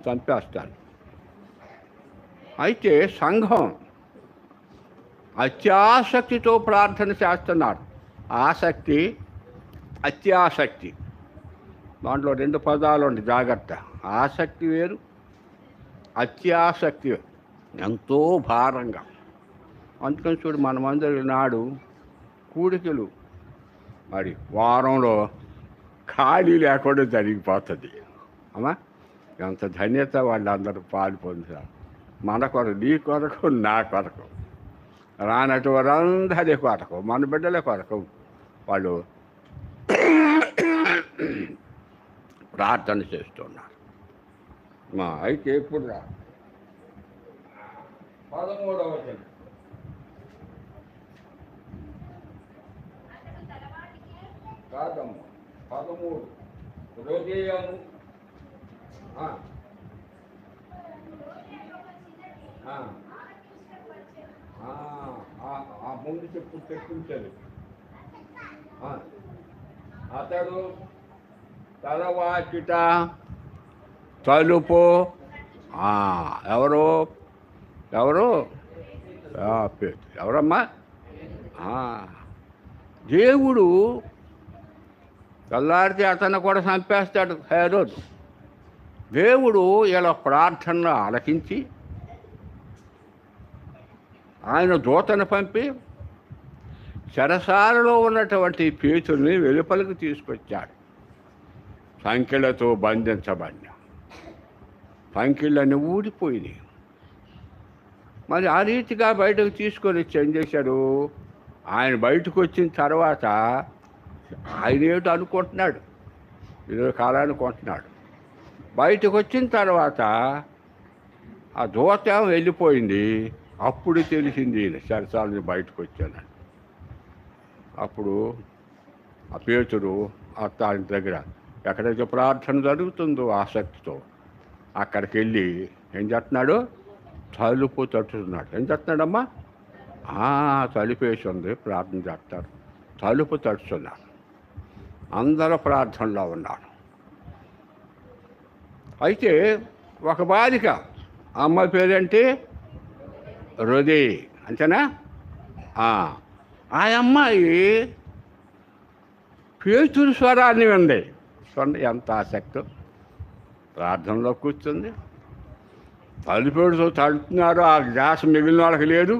చంపేస్తాడు. అయితే సంఘం అత్యాసక్తితో ప్రార్థన చేస్తున్నాడు. ఆసక్తి, అత్యాసక్తి, దాంట్లో 2 పదాలు ఉంటాయి, జాగ్రత్త. ఆసక్తి వేరు, అత్యాసక్తి, ఎంతో భారంగా. అందుకని చూడు, మనమందరి నాడు కూడికలు మరి వారంలో ఖాళీ లేకుండా జరిగిపోతుంది. అమ్మా, ఎంత ధన్యత వాళ్ళందరూ పాలు పొందుతారు. మన కొరకు, నీ కొరకు, నా కొరకు, రానటు వారందరి కొరకు, మన బిడ్డల కొరకు వాళ్ళు ప్రార్థన చేస్తున్నారు. అయితే ఎప్పుడు రా 13వ వచనం. కాదమ్మా, 13 హృదయము. ముందు చెప్పించదు. అతడు తలవాకిట తలుపు. ఎవరు ఎవరు ఎవరమ్మా? దేవుడు తెల్లారితే అతను కూడా చంపేస్తాడు హేరోదు. దేవుడు ఇలా ప్రార్థనలు ఆలకించి ఆయన దూతను పంపి చెరసాలలో ఉన్నటువంటి పేతుల్ని వెలుపలికి తీసుకొచ్చాడు. సంఖ్యలతో బంధించబడిన సంఖ్యలన్నీ ఊడిపోయినాయి. మరి ఆ రీతిగా బయటకు తీసుకొని వచ్చి ఏం చేశాడు? ఆయన బయటకు వచ్చిన తర్వాత ఆయన ఏమిటో అనుకుంటున్నాడు, ఏదో కాలానుకుంటున్నాడు. బయటకు వచ్చిన తర్వాత ఆ దూత వెళ్ళిపోయింది. అప్పుడు తెలిసింది ఈయన చెరసాలని బయటకు వచ్చానని. అప్పుడు ఆ పేతురు ఆయన దగ్గర ఎక్కడైతే ప్రార్థన జరుగుతుందో ఆసక్తితో అక్కడికి వెళ్ళి ఏం చేస్తున్నాడు? తలుపు తట్టుతున్నాడు. ఏం చేస్తున్నాడమ్మా? తలుపేసి ఉంది, ప్రార్థన చేస్తారు. తలుపు తట్టుతున్నాడు. అందరూ ప్రార్థనలో ఉన్నారు. అయితే ఒక బాలిక, అమ్మాయి పేరేంటి? హృదయ, అంతేనా? ఆ అమ్మాయి పేతురు స్వరాన్ని ఉంది. చూడండి ఎంత ఆసక్తి. ప్రార్థనలో కూర్చుంది. తలుపుతో తడుతున్నారు. ఆ గ్యాస్ మిగిలిన వాళ్ళకి లేదు.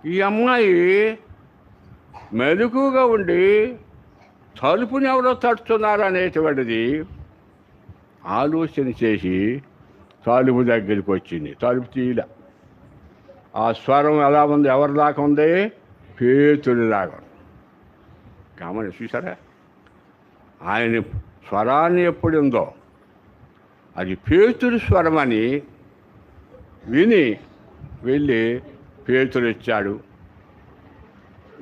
ఈ అమ్మాయి మెలకుగా ఉండి తలుపుని ఎవరో తడుతున్నారు అనేటువంటిది ఆలోచన చేసి తలుపు దగ్గరికి వచ్చింది. తలుపు తీయలే. ఆ స్వరం ఎలా ఉంది? ఎవరి దాకా ఉంది? పేతుడి దాకా. కామని చూసారా? ఆయన స్వరాన్ని ఎప్పుడు ఉందో అది పేతుడి స్వరం అని విని వెళ్ళి పేతుడు ఇచ్చాడు.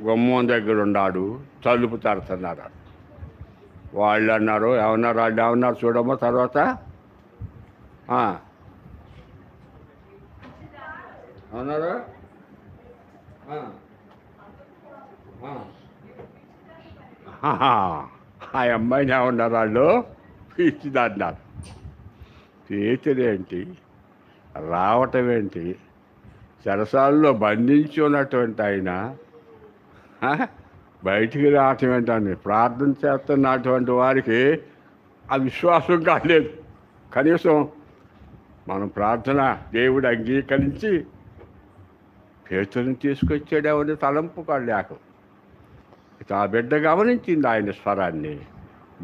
గుమ్మం దగ్గర ఉన్నాడు. తలుపు తడుతున్నారు. వాళ్ళు అన్నారు, ఏమన్నారు? వాళ్ళు ఏమన్నారు చూడమ్మా తర్వాత. అన్నారు ఆ అమ్మాయిని ఏమన్నారు వాళ్ళు? పిచ్చిదన్నారు. పేతుడేంటి, రావటం ఏంటి? చెరసాలలో బంధించి ఉన్నటువంటి ఆయన బయటికి రావటం ఏంటని ప్రార్థన చేస్తున్నటువంటి వారికి ఆ విశ్వాసం కాలేదు. కనీసం మనం ప్రార్థన దేవుడు అంగీకరించి పేతుని తీసుకొచ్చాడేమని తలంపు కాలేక ఆ బిడ్డ గమనించింది ఆయన స్వరాన్ని,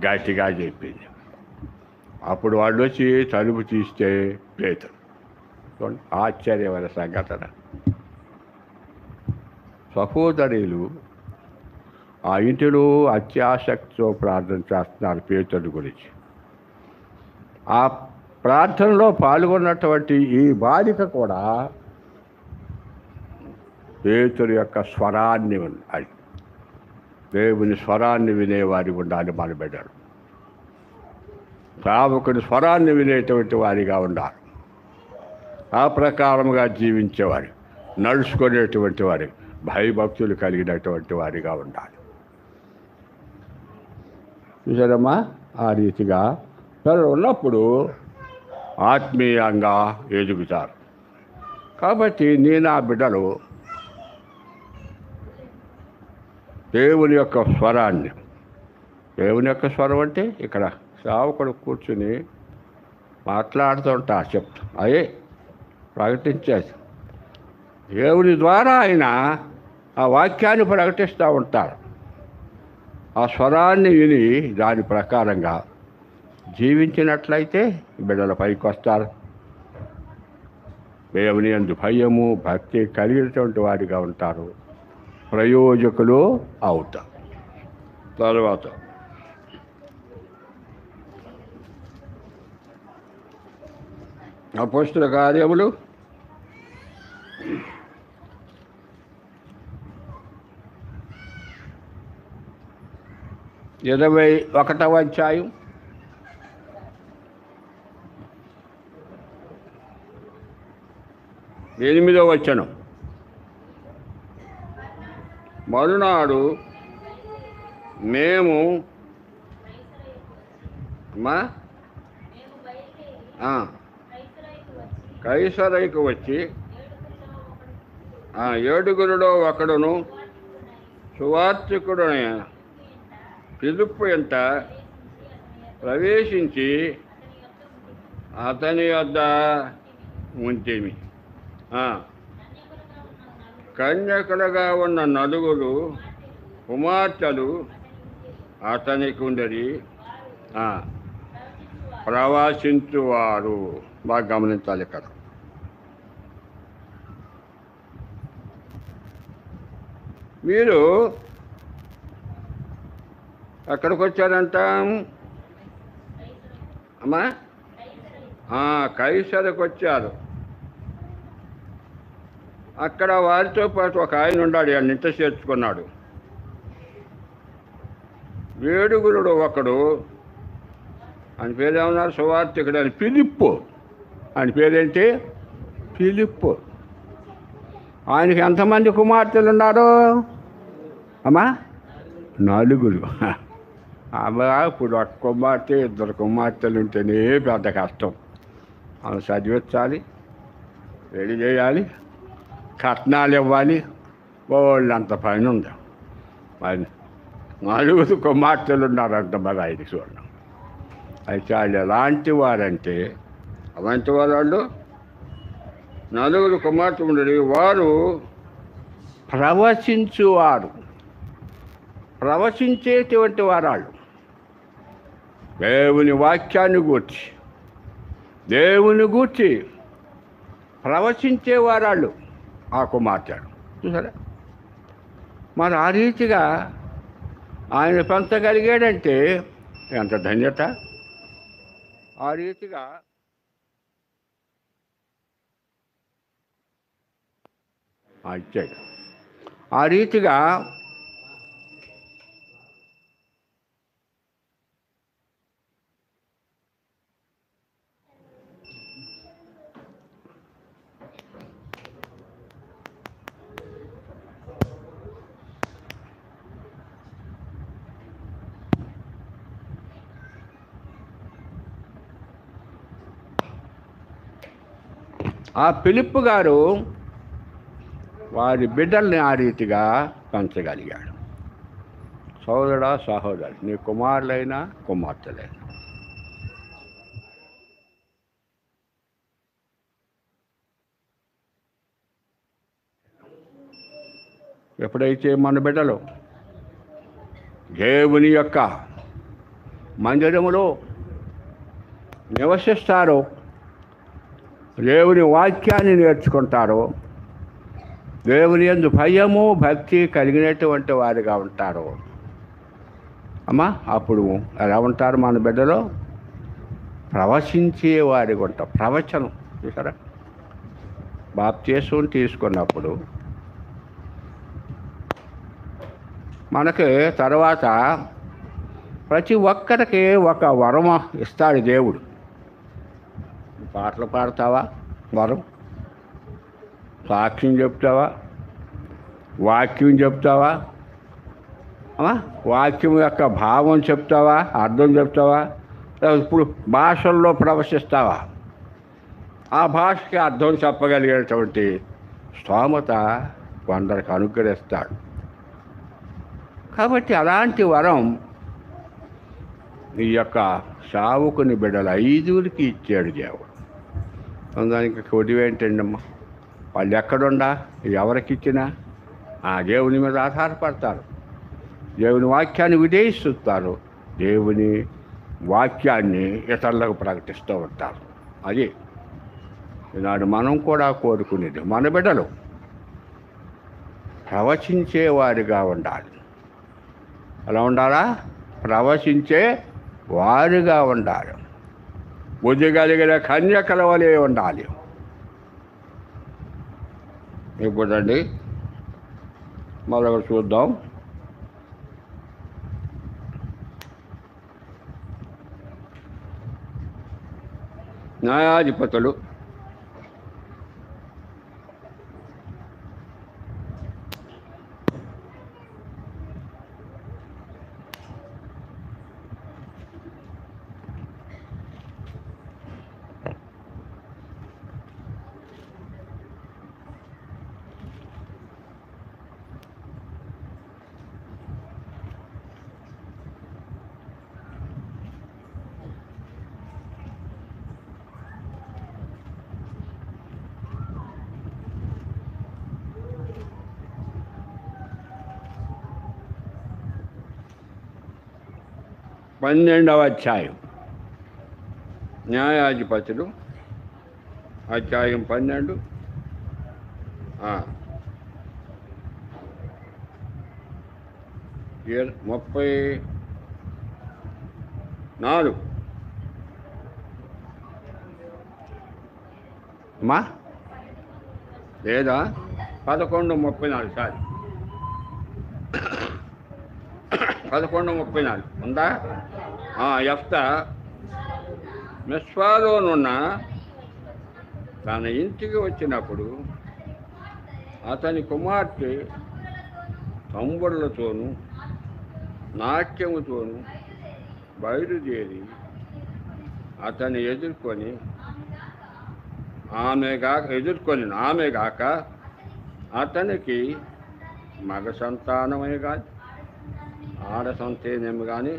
గట్టిగా చెప్పింది. అప్పుడు వాళ్ళు వచ్చి తలుపు తీస్తే పేతురు. ఆశ్చర్యమైన సంఘటన. సహోదరులు ఆ ఇంటిలో అత్యాసక్తితో ప్రార్థన చేస్తున్నారు పేతురు గురించి. ఆ ప్రార్థనలో పాల్గొన్నటువంటి ఈ బాలిక కూడా పేతురు యొక్క స్వరాన్ని అది దేవుని స్వరాన్ని వినేవారి ఉండాలి మన బిడ్డలు. సేవకుని స్వరాన్ని వినేటువంటి వారిగా ఉండాలి. ఆ ప్రకారముగా జీవించేవారు, నడుచుకునేటువంటి వారి, భయభక్తులు కలిగినటువంటి వారిగా ఉండాలి. చూసారమ్మా? ఆ రీతిగా పిల్లలు ఉన్నప్పుడు ఆత్మీయంగా ఎదుగుతారు. కాబట్టి నేను ఆ బిడ్డలు దేవుని యొక్క స్వరాన్ని, దేవుని యొక్క స్వరం అంటే ఇక్కడ సేవకుడు కూర్చుని మాట్లాడుతుంటా అదే ప్రకటించేది. దేవుని ద్వారా ఆయన ఆ వాక్యాన్ని ప్రకటిస్తూ ఉంటారు. ఆ స్వరాన్ని విని దాని ప్రకారంగా జీవించినట్లయితే బిడ్డల పైకి వస్తారు. దేవుని యందు భయము భక్తి కలిగినటువంటి వారిగా ఉంటారు, ప్రయోజకులు అవుతారు. తర్వాత అపోస్తల కార్యములు 21వ అధ్యాయం 8వ వచనం. మరునాడు మేము కైసరైకు వచ్చి ఏడుగురిలో ఒకడును సువార్తికుడైన ఫిలిప్పు ఎంట ప్రవేశించి అతని వద్ద ఉంటిమి. కన్యకలుగా ఉన్న 4 కుమార్తెలు అతనికి ఉండరి, ప్రవాసించువారు. బాగా గమనించాలి ఇక్కడ. మీరు ఎక్కడికి వచ్చారంట అమ్మా? కైసరకు వచ్చారు. అక్కడ వారితో పాటు ఒక ఆయన ఉన్నాడు, ఆయన ఇంట చేర్చుకున్నాడు. 7గురుడు ఒకడు, ఆయన పేరేమన్నారు? సువార్తికుడు అని. ఫిలిప్పు, ఆయన పేరేంటి? ఫిలిప్పు. ఆయనకి ఎంతమంది కుమార్తెలు ఉన్నారు అమ్మా? 4. అమ్మా, ఇప్పుడు ఒక కుమార్తె 2 కుమార్తెలు ఉంటేనే పెద్ద కష్టం. ఆమె చదివించాలి, రెడీ చేయాలి, కట్నాలు ఇవ్వాలి, వాళ్ళంత పని ఉంది. మరి 4 కుమార్తెలు ఉన్నారంట. మరి ఆయనకి చూడండి. అయితే వాళ్ళు ఎలాంటి వారంటే, అలాంటి వాళ్ళు 4 కుమార్తెలు ఉండేది. వారు ప్రవచించేటువంటి వారాళ్ళు. దేవుని వాక్యాన్ని గూర్చి ప్రవచించే వారాళ్ళు ఆ కుమార్తెలు. చూసారా? మరి ఆ రీతిగా ఆయన పెంచగలిగాడంటే ఎంత ధన్యత. ఆ రీతిగా ఆ ఫిలిప్పు గారు వారి బిడ్డల్ని ఆ రీతిగా పెంచగలిగాడు. సోదరుడా, సహోదరు, నీ కుమారులైనా కుమార్తెలైనా ఎప్పుడైతే మన బిడ్డలు దేవుని యొక్క మందిరములో నివసిస్తారో, దేవుని వాక్యాన్ని నేర్చుకుంటారో, దేవుని యందు భయము భక్తి కలిగినటువంటి వారిగా ఉంటారు అమ్మా, అప్పుడు ఎలా ఉంటారు మన బిడ్డలో? ప్రవచించే వారిగా ఉంటారు. ప్రవచనం చూసారా? బాప్తిస్మం తీసుకున్నప్పుడు మనకి తర్వాత ప్రతి ఒక్కరికి ఒక వరం ఇస్తాడు దేవుడు. పాటలు పాడతావా? వరం. సాక్ష్యం చెప్తావా? వాక్యం చెప్తావా? వాక్యం యొక్క భావం చెప్తావా? అర్థం చెప్తావా? ఇప్పుడు భాషల్లో ప్రవశిస్తావా? ఆ భాషకి అర్థం చెప్పగలిగేటువంటి స్తోమత కొందరికి అనుగ్రహిస్తాడు. కాబట్టి అలాంటి వరం ఈ యొక్క సావుకుని బిడ్డలు 5కి ఇచ్చాడు దేవుడు. దానికి కొద్దివేంటండి అమ్మ, వాళ్ళు ఎక్కడుండా ఎవరికి ఇచ్చినా దేవుని మీద ఆధారపడతారు, దేవుని వాక్యాన్ని విధేయిస్తారు, దేవుని వాక్యాన్ని ఇతరులకు ప్రకటిస్తూ ఉంటారు. అది ఈనాడు మనం కూడా కోరుకునేది. మన బిడ్డలు ప్రవచించేవారిగా ఉండాలి. ఎలా ఉండాలా? ప్రవచించే వారిగా ఉండాలి. బుద్ధి కలిగిన కన్యకల వలె ఉండాలి. ఇప్పుడండి మరొకటి చూద్దాం. న్యాయాధిపతులు 12వ అధ్యాయం. న్యాయాధిపతులు అధ్యాయం 12 34 అమ్మా లేదా 11:34 సారీ 11:34 ఉందా? యెఫ్తా మిస్పాలోనున్న తన ఇంటికి వచ్చినప్పుడు అతని కుమార్తె తంబుళ్లతోనూ నాట్యముతోనూ బయలుదేరి అతన్ని ఎదుర్కొని ఆమె గాక అతనికి మగ సంతానమే కానీ ఆడ సంతానమే కానీ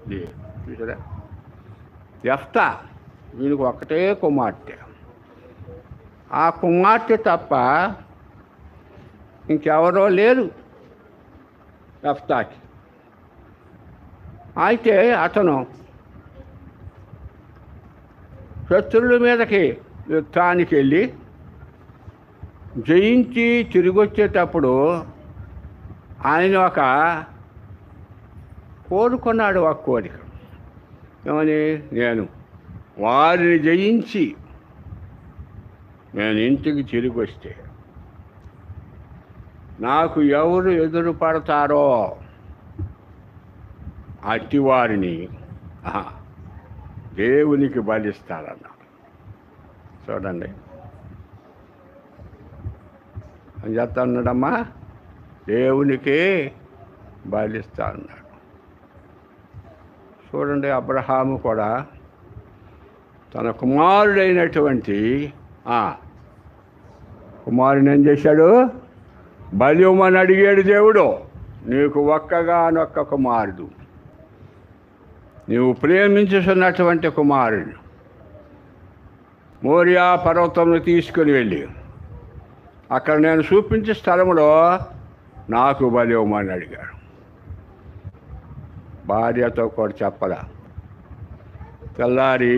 లేదు. చూసారా? యెఫ్తా వీనికి ఒక్కటే కుమార్తె. ఆ కుమార్తె తప్ప ఇంకెవరో లేరు యెఫ్తాకి. అయితే అతను శత్రువుల మీదకి యుద్ధానికి వెళ్ళి జయించి తిరిగి వచ్చేటప్పుడు ఆయన కోరుకున్నాడు ఒక కోరిక. ఏమని? నేను వారిని జయించి నేను ఇంటికి తిరిగి వస్తే నాకు ఎవరు ఎదురు పడతారో అట్టివారిని దేవునికి బలిస్తారన్నాడు. చూడండి అని చెప్తా అన్నాడమ్మా, దేవునికి బలిస్తా అన్నాడు. చూడండి, అబ్రహాము కూడా తన కుమారుడైనటువంటి కుమారుని ఏం చేశాడు? బలి ఇవ్వమని అడిగాడు దేవుడు. నీకు ఒక్కగానొక్క కుమారుడు, నీవు ప్రేమించుతున్నటువంటి కుమారుడు మోరియా పర్వతంను తీసుకుని వెళ్ళి అక్కడ నేను చూపించే స్థలంలో నాకు బలి ఇవ్వమని అడిగాడు. భార్యతో కూడా చెప్పలా. తెల్లారి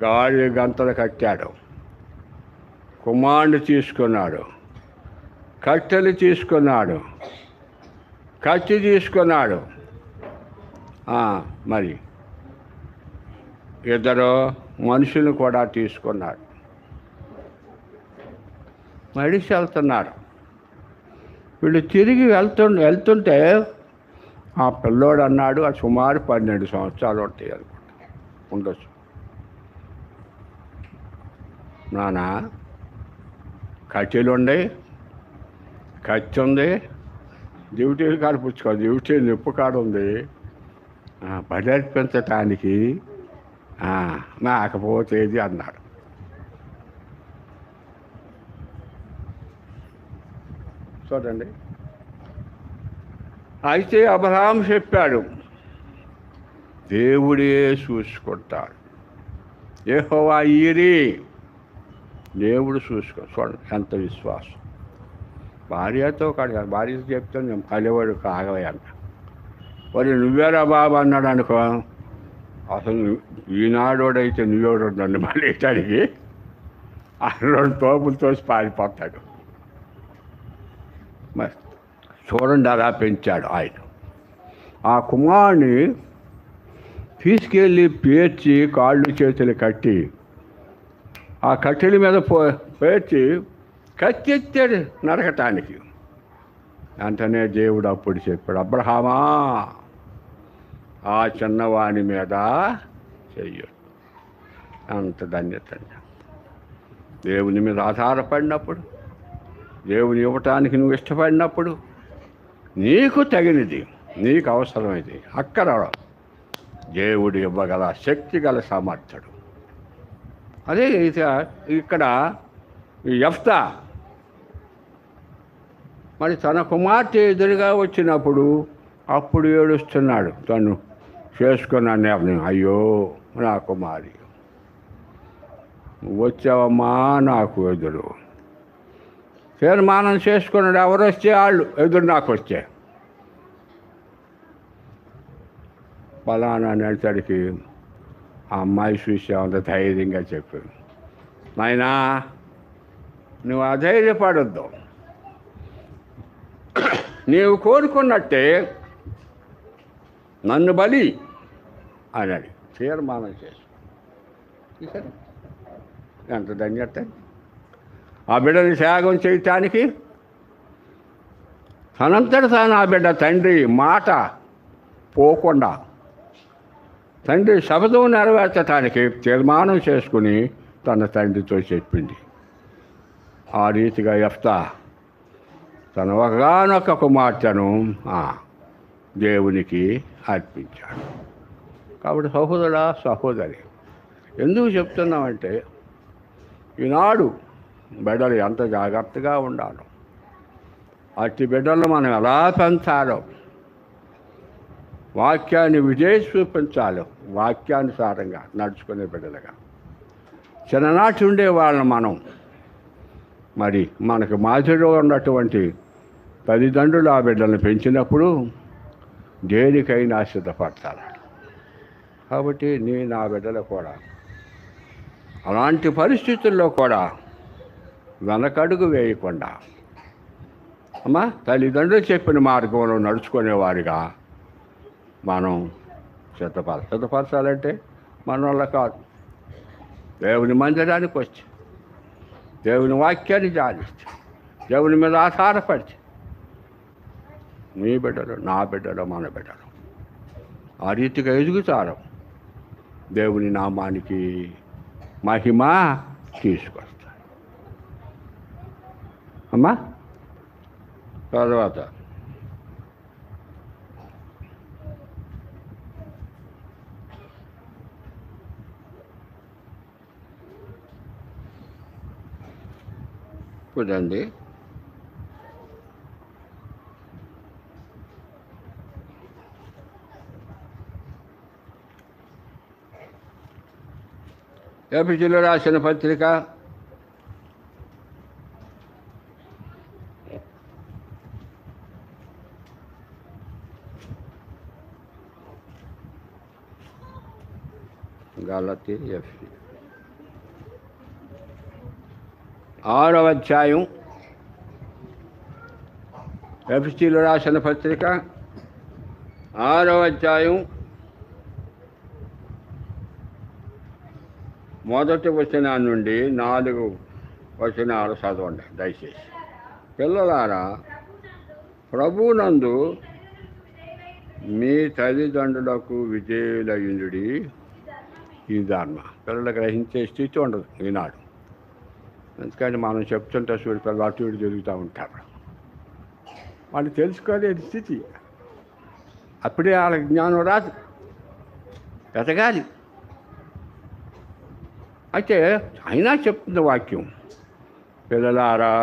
గాడి గంతలు కట్టాడు, కుమారుడు తీసుకున్నాడు, కట్టెలు తీసుకున్నాడు, కత్తి తీసుకున్నాడు. మరి ఇద్దరు మనుషులు కూడా తీసుకున్నాడు. మడిసి వెళ్తున్నారు. వీళ్ళు తిరిగి వెళ్తుంటే ఆ పిల్లోడు అన్నాడు, ఆ సుమారు 12 సంవత్సరాలు ఉంటాయి అనుకుంటా, ఉండొచ్చు. నాన్న కట్టెలు ఉండే, కత్తి ఉంది, డ్యూటీలు కాడ పుచ్చుకో, డ్యూటీ నిప్పు కాడ ఉంది, బలర్పించటానికి నాకపోతేది అన్నాడు. చూడండి, అయితే అబ్రహాము చెప్పాడు, దేవుడే చూసుకుంటాడు. యెహోవా ఈరి, దేవుడు చూడండి ఎంత విశ్వాసం. భార్యతో కాదు, భార్యతో చెప్తాను నేను కలివాడు కాగవే అంట. మరి నువ్వేరా బాబు అన్నాడు అనుకో, అసలు ఈనాడోడైతే నువ్వేడు నన్ను మళ్ళీటానికి ఆ 2 తోపులతో పారిపోతాడు. మరి చూడండి అలా పెంచాడు ఆయన. ఆ కుమారుని తీసుకెళ్ళి పేర్చి కాళ్ళు చేతులు కట్టి ఆ కట్టెల మీద పేర్చి కత్తెత్తాడు నరకటానికి. వెంటనే దేవుడు అప్పుడు చెప్పాడు, అబ్రహామా ఆ చిన్నవాని మీద చెయ్యడు. అంత ధన్యత. దేవుని మీద ఆధారపడినప్పుడు, దేవుని ఇవ్వటానికి నువ్వు ఇష్టపడినప్పుడు, నీకు తగినది, నీకు అవసరమైంది అక్కడ దేవుడు ఇవ్వగల శక్తి గల సామర్థ్యుడు. అదే ఇక్కడ ఈ యెఫ్తా మరి తన కుమార్తె ఎదురుగా వచ్చినప్పుడు అప్పుడు ఏడుస్తున్నాడు. తను చేసుకున్న నిర్ణయం, అయ్యో నా కుమారి వచ్చావమ్మా నాకు ఎదురు. తీర్మానం చేసుకున్నాడు, ఎవరు వస్తే వాళ్ళు ఎదురు నాకు వచ్చే ఫలానా అనేసరికి ఆ అమ్మాయి చూసామంత ధైర్యంగా చెప్పాడు, నాయనా నువ్వు అధైర్యపడొద్దు, నీవు కోరుకున్నట్టే నన్ను బలి అన్నాడు. తీర్మానం చేసి ఎంత ధన్యత. ఆ బిడ్డని త్యాగం చేయటానికి తనంతట తాను ఆ బిడ్డ తండ్రి మాట పోకుండా తండ్రి శపథం నెరవేర్చడానికి తీర్మానం చేసుకుని తన తండ్రితో చెప్పింది. ఆ రీతిగా యెఫ్తా తన ఒకగానొక్క కుమార్తెను దేవునికి అర్పించాడు. కాబట్టి సహోదరా సహోదరి, ఎందుకు చెప్తున్నామంటే ఈనాడు బిడ్డలు ఎంత జాగ్రత్తగా ఉండాలో, అట్టి బిడ్డలను మనం ఎలా పెంచాలో, వాక్యాన్ని విజయం చూపించాలో, వాక్యానుసారంగా నడుచుకునే బిడ్డలుగా చిన్ననాటి ఉండే వాళ్ళని మనం మరి మనకు మాదిరిలో ఉన్నటువంటి తల్లిదండ్రులు ఆ బిడ్డలను పెంచినప్పుడు దేనికైనా సిద్ధపడతారు. కాబట్టి నేను ఆ బిడ్డలు కూడా అలాంటి పరిస్థితుల్లో కూడా వెనకడుగు వేయకుండా అమ్మా తల్లిదండ్రులు చెప్పిన మార్గంలో నడుచుకునేవారిగా మనం సిద్ధపరచాలంటే మన వల్ల కాదు. దేవుని మందిరానికి వచ్చి దేవుని వాక్యాన్ని ధ్యానించి దేవుని మీద ఆధారపడిచి నీ బిడ్డలు నా బిడ్డలు మన బిడ్డలు ఆ రీతిగా ఎదుగుతారు. దేవుని నామానికి మహిమ తీసుకొస్తారు. అమ్మా తర్వాత చూడండి, ఎఫెసీయులకు రాసిన పత్రిక 6వ అధ్యాయం, ఎఫెసీయులకు రాసిన పత్రిక 6వ అధ్యాయం మొదటి వచనం నుండి 4 వచనాలు చదవండి దయచేసి. పిల్లలారా, ప్రభువునందు మీ తల్లిదండ్రులకు విధేయులయుండుడి. ఈ ధర్మ పిల్లలు గ్రహించే స్థితి ఉండదు ఈనాడు. ఎందుకంటే మనం చెప్తుంటే చూడు పిల్లలు అటు ఇటు తిరుగుతూ ఉంటారు. వాళ్ళు తెలుసుకోలేని స్థితి. అప్పుడే వాళ్ళకి జ్ఞానం రాదు, ఎదగాలి. అయితే అయినా చెప్తుంది వాక్యం, పిల్లలారా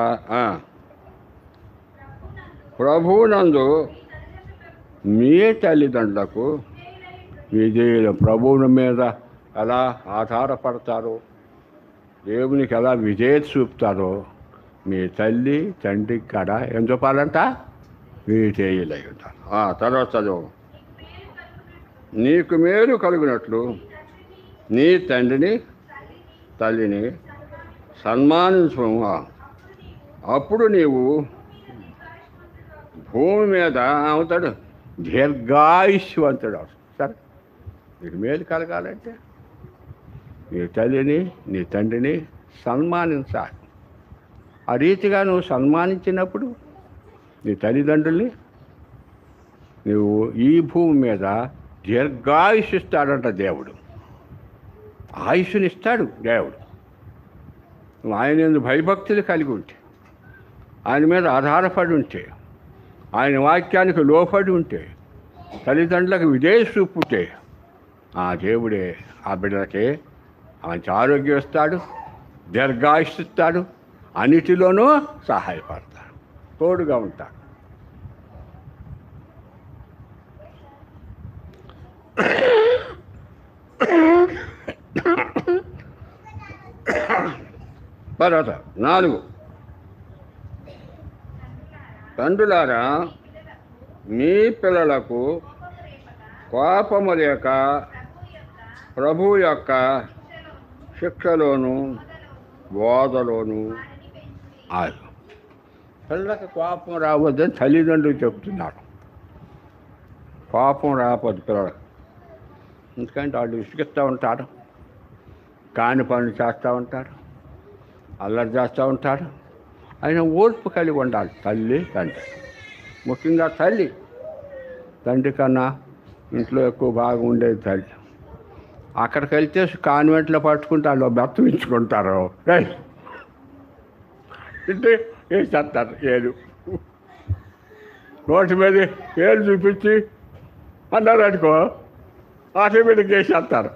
ప్రభువునందు మీ తల్లిదండ్రులకు విధేయులు ప్రభువుని మీద ఎలా ఆధారపడతారో, దేవునికి ఎలా విధేయత చూపుతారో మీ తల్లి తండ్రికి కాడ ఏం చూపాలంట? విధేయులై ఉంటారు. తర్వాత చదువు. నీకు మేలు కలుగునట్లు నీ తండ్రిని తల్లిని సన్మానించు, అప్పుడు నీవు భూమి మీద అవుతాడు దీర్ఘాయుష్వంతుడు. సరే, నీకు మేలు కలగాలంటే నీ తల్లిని నీ తండ్రిని సన్మానించాలి. ఆ రీతిగా నువ్వు సన్మానించినప్పుడు నీ తల్లిదండ్రుల్ని నువ్వు ఈ భూమి మీద దీర్ఘాయుష్ ఇస్తాడంట దేవుడు. ఆయుష్నిస్తాడు దేవుడు. నువ్వు ఆయన ఎందు భయభక్తులు కలిగి ఉంటే, ఆయన మీద ఆధారపడి ఉంటే, ఆయన వాక్యానికి లోపడి ఉంటే, తల్లిదండ్రులకు విధేయ చూపుతే ఆ దేవుడే ఆ బిడ్డలకి మంచి ఆరోగ్యం ఇస్తాడు, దీర్ఘాయుష్ ఇస్తాడు, అన్నిటిలోనూ సహాయపడతాడు, తోడుగా ఉంటాడు. తర్వాత 4, తండ్రులారా మీ పిల్లలకు కోపము లేక ప్రభువు యొక్క శిక్షలోను బోధలోను ఆరు. పిల్లలకు కోపం రావద్దని తల్లిదండ్రులు చెప్తున్నారు. కోపం రావద్దు పిల్లలకు, ఎందుకంటే వాళ్ళు విసిగిస్తూ ఉంటారు, కాని పనులు చేస్తూ ఉంటారు, అల్లరి చేస్తూ ఉంటారు. ఆయన ఓర్పు కలిగి ఉండాలి తల్లి తండ్రి. ముఖ్యంగా తల్లి, తండ్రి కన్నా ఇంట్లో ఎక్కువ బాగా ఉండేది తల్లి. అక్కడికి వెళ్తే కాన్వెంట్లో పట్టుకుంటే వాళ్ళు బెత్తమించుకుంటారు, ఇంటే వేసేస్తారు ఏలు, నోటి మీద ఏలు చూపించి అన్నారు అనుకో ఆటోమేటిక్ వేసేస్తారు.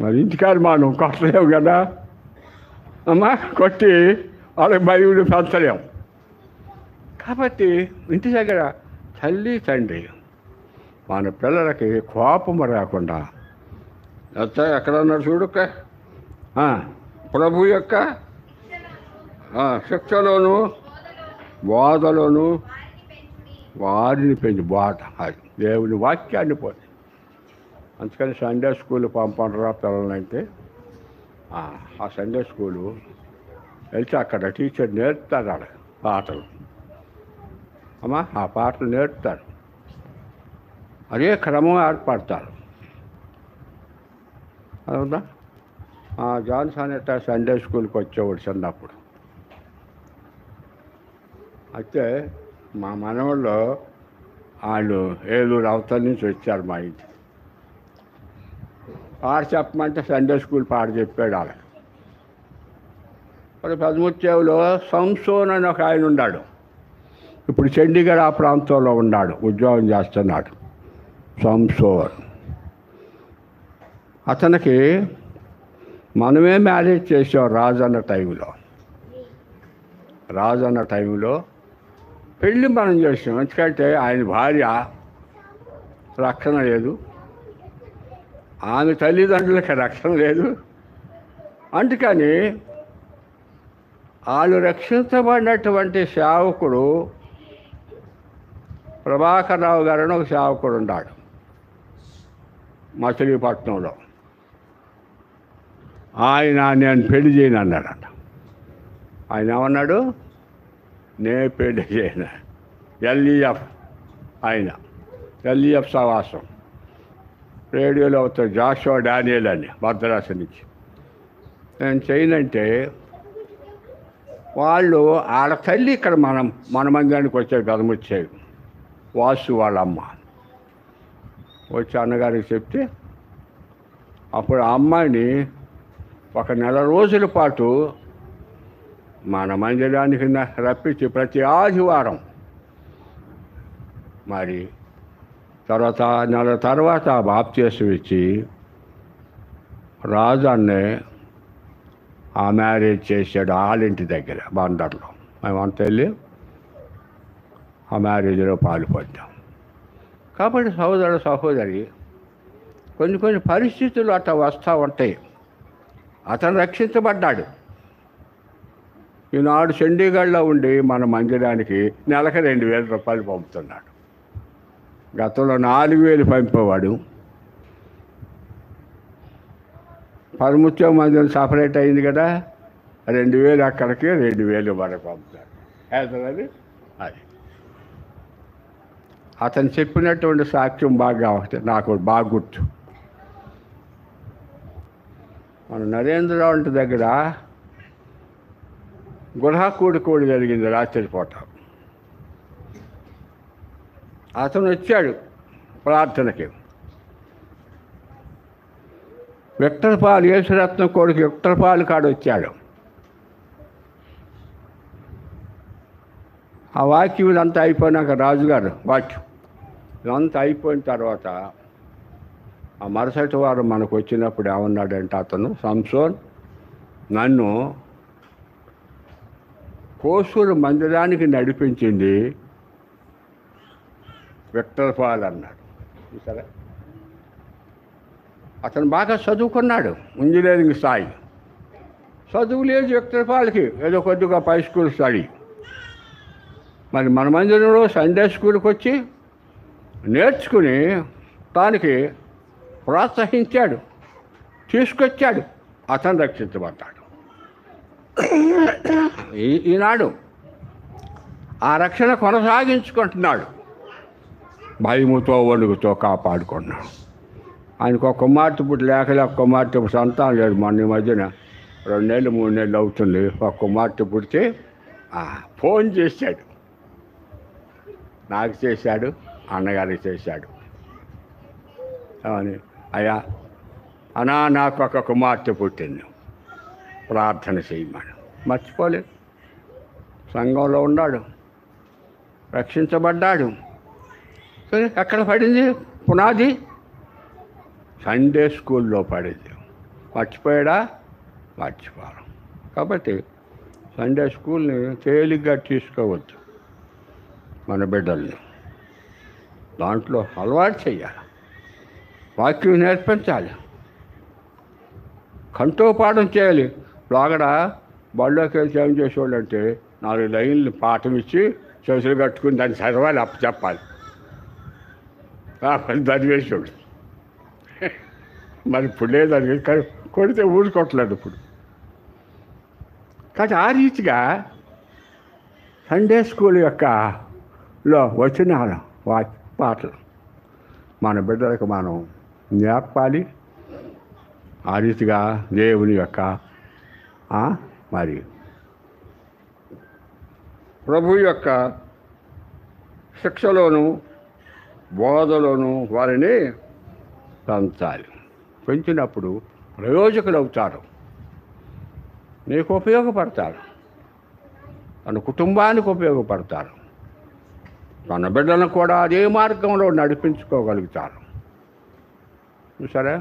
మరి ఇంటికాడ మనం కొట్టలేవు కదా అమ్మా, కొట్టి వాళ్ళకి భయం పెంచలేము. కాబట్టి ఇంటి దగ్గర తల్లి తండ్రి మన పిల్లలకి కోపము రాకుండా ఎక్కడన్నారు చూడు, ప్రభు యొక్క శిక్షలోను బోధలోను వారిని పెంచి బోధ, అది దేవుని వాక్యాన్ని పోతే. అందుకని సండే స్కూల్ పంపడరా పిల్లలంటే ఆ సండే స్కూలు వెళ్తే అక్కడ టీచర్ నేర్పుతాడు ఆడ పాటలు. అమ్మా ఆ పాటలు నేర్పుతారు, అదే క్రమం ఏర్పడతారు. అవునా? జాన్సన్ ఎట్టా సండే స్కూల్కి వచ్చేవాడు చిన్నప్పుడు. అయితే మా మనవాళ్ళు వాళ్ళు ఏలూరు అవతల నుంచి వచ్చారు మా ఇంటి. పాట చెప్పమంటే సండే స్కూల్ పాట చెప్పాడు వాళ్ళకి. మరి పెదముత్యావులో సంసోన్ అని ఒక ఆయన ఉన్నాడు. ఇప్పుడు చండీగఢ్ ఆ ప్రాంతంలో ఉన్నాడు, ఉద్యోగం చేస్తున్నాడు. సంసోన్ అతనికి మనమే మ్యారేజ్ చేసాం రాజన్న టైంలో పెళ్ళి మనం చేసాం. ఎందుకంటే ఆయన భార్య రక్షణ లేదు, ఆమె తల్లిదండ్రులకి రక్షణ లేదు. అందుకని వాళ్ళు రక్షించబడినటువంటి సేవకుడు ప్రభాకర్ రావు గారని ఒక సేవకుడు ఉన్నాడు మచిలీపట్నంలో. ఆయన నేను పెళ్లి చేయను అన్నాడట. ఆయన ఏమన్నాడు? నేను పెళ్లి చేయను. ఎల్ఈఎఫ్ ఆయన, ఎల్ఈఎఫ్ సవాసం రేడియోలో అవుతాడు, జాషువా డానియల్ అని భద్రాసు నుంచి. నేను చేయనంటే వాళ్ళు ఆడ తల్లి ఇక్కడ మన మందిరానికి వచ్చారు, గదం వచ్చాయి. వాసు వాళ్ళ అమ్మ వచ్చి అన్నగారికి చెప్తే అప్పుడు ఆ అమ్మాయిని ఒక నెల రోజుల పాటు మన మందిరానికి రప్పించి ప్రతి ఆదివారం, మరి నెల తర్వాత బాప్తీసం ఇచ్చి రాజాన్నే ఆ మ్యారేజ్ చేశాడు వాళ్ళింటి దగ్గర బందర్లో. మేమంతా వెళ్ళి ఆ మ్యారేజ్లో పాల్పడ్డాం. కాబట్టి సహోదరి కొన్ని పరిస్థితులు అట్లా వస్తూ ఉంటాయి. అతను రక్షించబడ్డాడు. ఈనాడు చండీగఢ్లో ఉండి మన మందిరానికి నెలకు 2,000 రూపాయలు పంపుతున్నాడు. గతంలో 4,000 పంపేవాడు. పరముత్యం మందిరం సపరేట్ అయింది కదా, 2,000 అక్కడికి, 2,000 మనకు పంపుతాడు. అది అతను చెప్పినటువంటి సాక్ష్యం నాకు బాగా గుర్తు. మన నరేంద్రరావు ఇంటి దగ్గర గుర్హాకూడి జరిగింది రాత్రిపూట. అతను వచ్చాడు ప్రార్థనకి. విక్టర్పాల్ యేసురత్నం కొడుకు విక్టర్పాల్ కాడు వచ్చాడు. ఆ వాక్యం ఇదంతా అయిపోయినాక రాజుగారు వాక్యం ఇదంతా అయిపోయిన తర్వాత ఆ మరుసటి వారం మనకు వచ్చినప్పుడు ఏమన్నాడంటే అతను, సంసోన్, నన్ను కోసూరు మందిరానికి నడిపించింది విక్టర్పాల్ అన్నాడు. సరే, అతను బాగా చదువుకున్నాడు, ఇంజనీరింగ్ స్థాయి. చదువు లేదు విక్టర్పాల్కి, ఏదో కొద్దిగా పై స్కూల్ స్టడీ. మరి మన మందిరంలో సండే స్కూల్కి వచ్చి నేర్చుకుని దానికి ప్రోత్సహించాడు, తీసుకొచ్చాడు. అతను రక్షించబడ్డాడు. ఈనాడు ఆ రక్షణ కొనసాగించుకుంటున్నాడు. భయముతో వణుకుతో కాపాడుకున్నాడు. ఆయనకు ఒక కుమార్తె పుట్టి లేక కుమార్తె సంతానం లేదు. మొన్న ఈ మధ్యన 2 నెలలు 3 నెలలు అవుతుంది. ఒక కుమార్తె పుడితే ఫోన్ చేశాడు, నాకు చేశాడు, అన్నగారికి చేశాడు. అని, అయ్యా అన్నా నాకు ఒక కుమార్తె పుట్టింది, ప్రార్థన చేయమని. మర్చిపోలేదు. సంఘంలో ఉన్నాడు, రక్షించబడ్డాడు. ఎక్కడ పడింది పునాది? సండే స్కూల్లో పడింది. మర్చిపోయాడా? మర్చిపోవడం. కాబట్టి సండే స్కూల్ని తేలిగ్గా తీసుకోవద్దు. మన బిడ్డల్ని దాంట్లో అలవాటు చేయాలి, వాక్యం నేర్పించాలి, కంఠోపాఠం చేయాలి. లోగడ బళ్ళోకి వెళ్ళి ఏం చేసేవాళ్ళు అంటే 4 లైన్లు పాఠం ఇచ్చి చేతులు కట్టుకుని దాన్ని చదవాలి, చెప్పాలి. దరివేసాడు. మరి ఇప్పుడు లేదని కొడితే ఊరుకోవట్లేదు ఇప్పుడు. కానీ ఆ రీతిగా సండే స్కూల్ లో వచ్చిన పాటలు మన బిడ్డలకు మనం నేర్పాలి. ఆ రీతిగా దేవుని యొక్క మరి ప్రభు యొక్క శిక్షలోను బోధలోను వారిని పెంచాలి. పెంచినప్పుడు ప్రయోజకులు అవుతారు, నీకు ఉపయోగపడతారు, తన కుటుంబానికి ఉపయోగపడతారు, తన బిడ్డలను కూడా అదే మార్గంలో నడిపించుకోగలుగుతారు. సరే,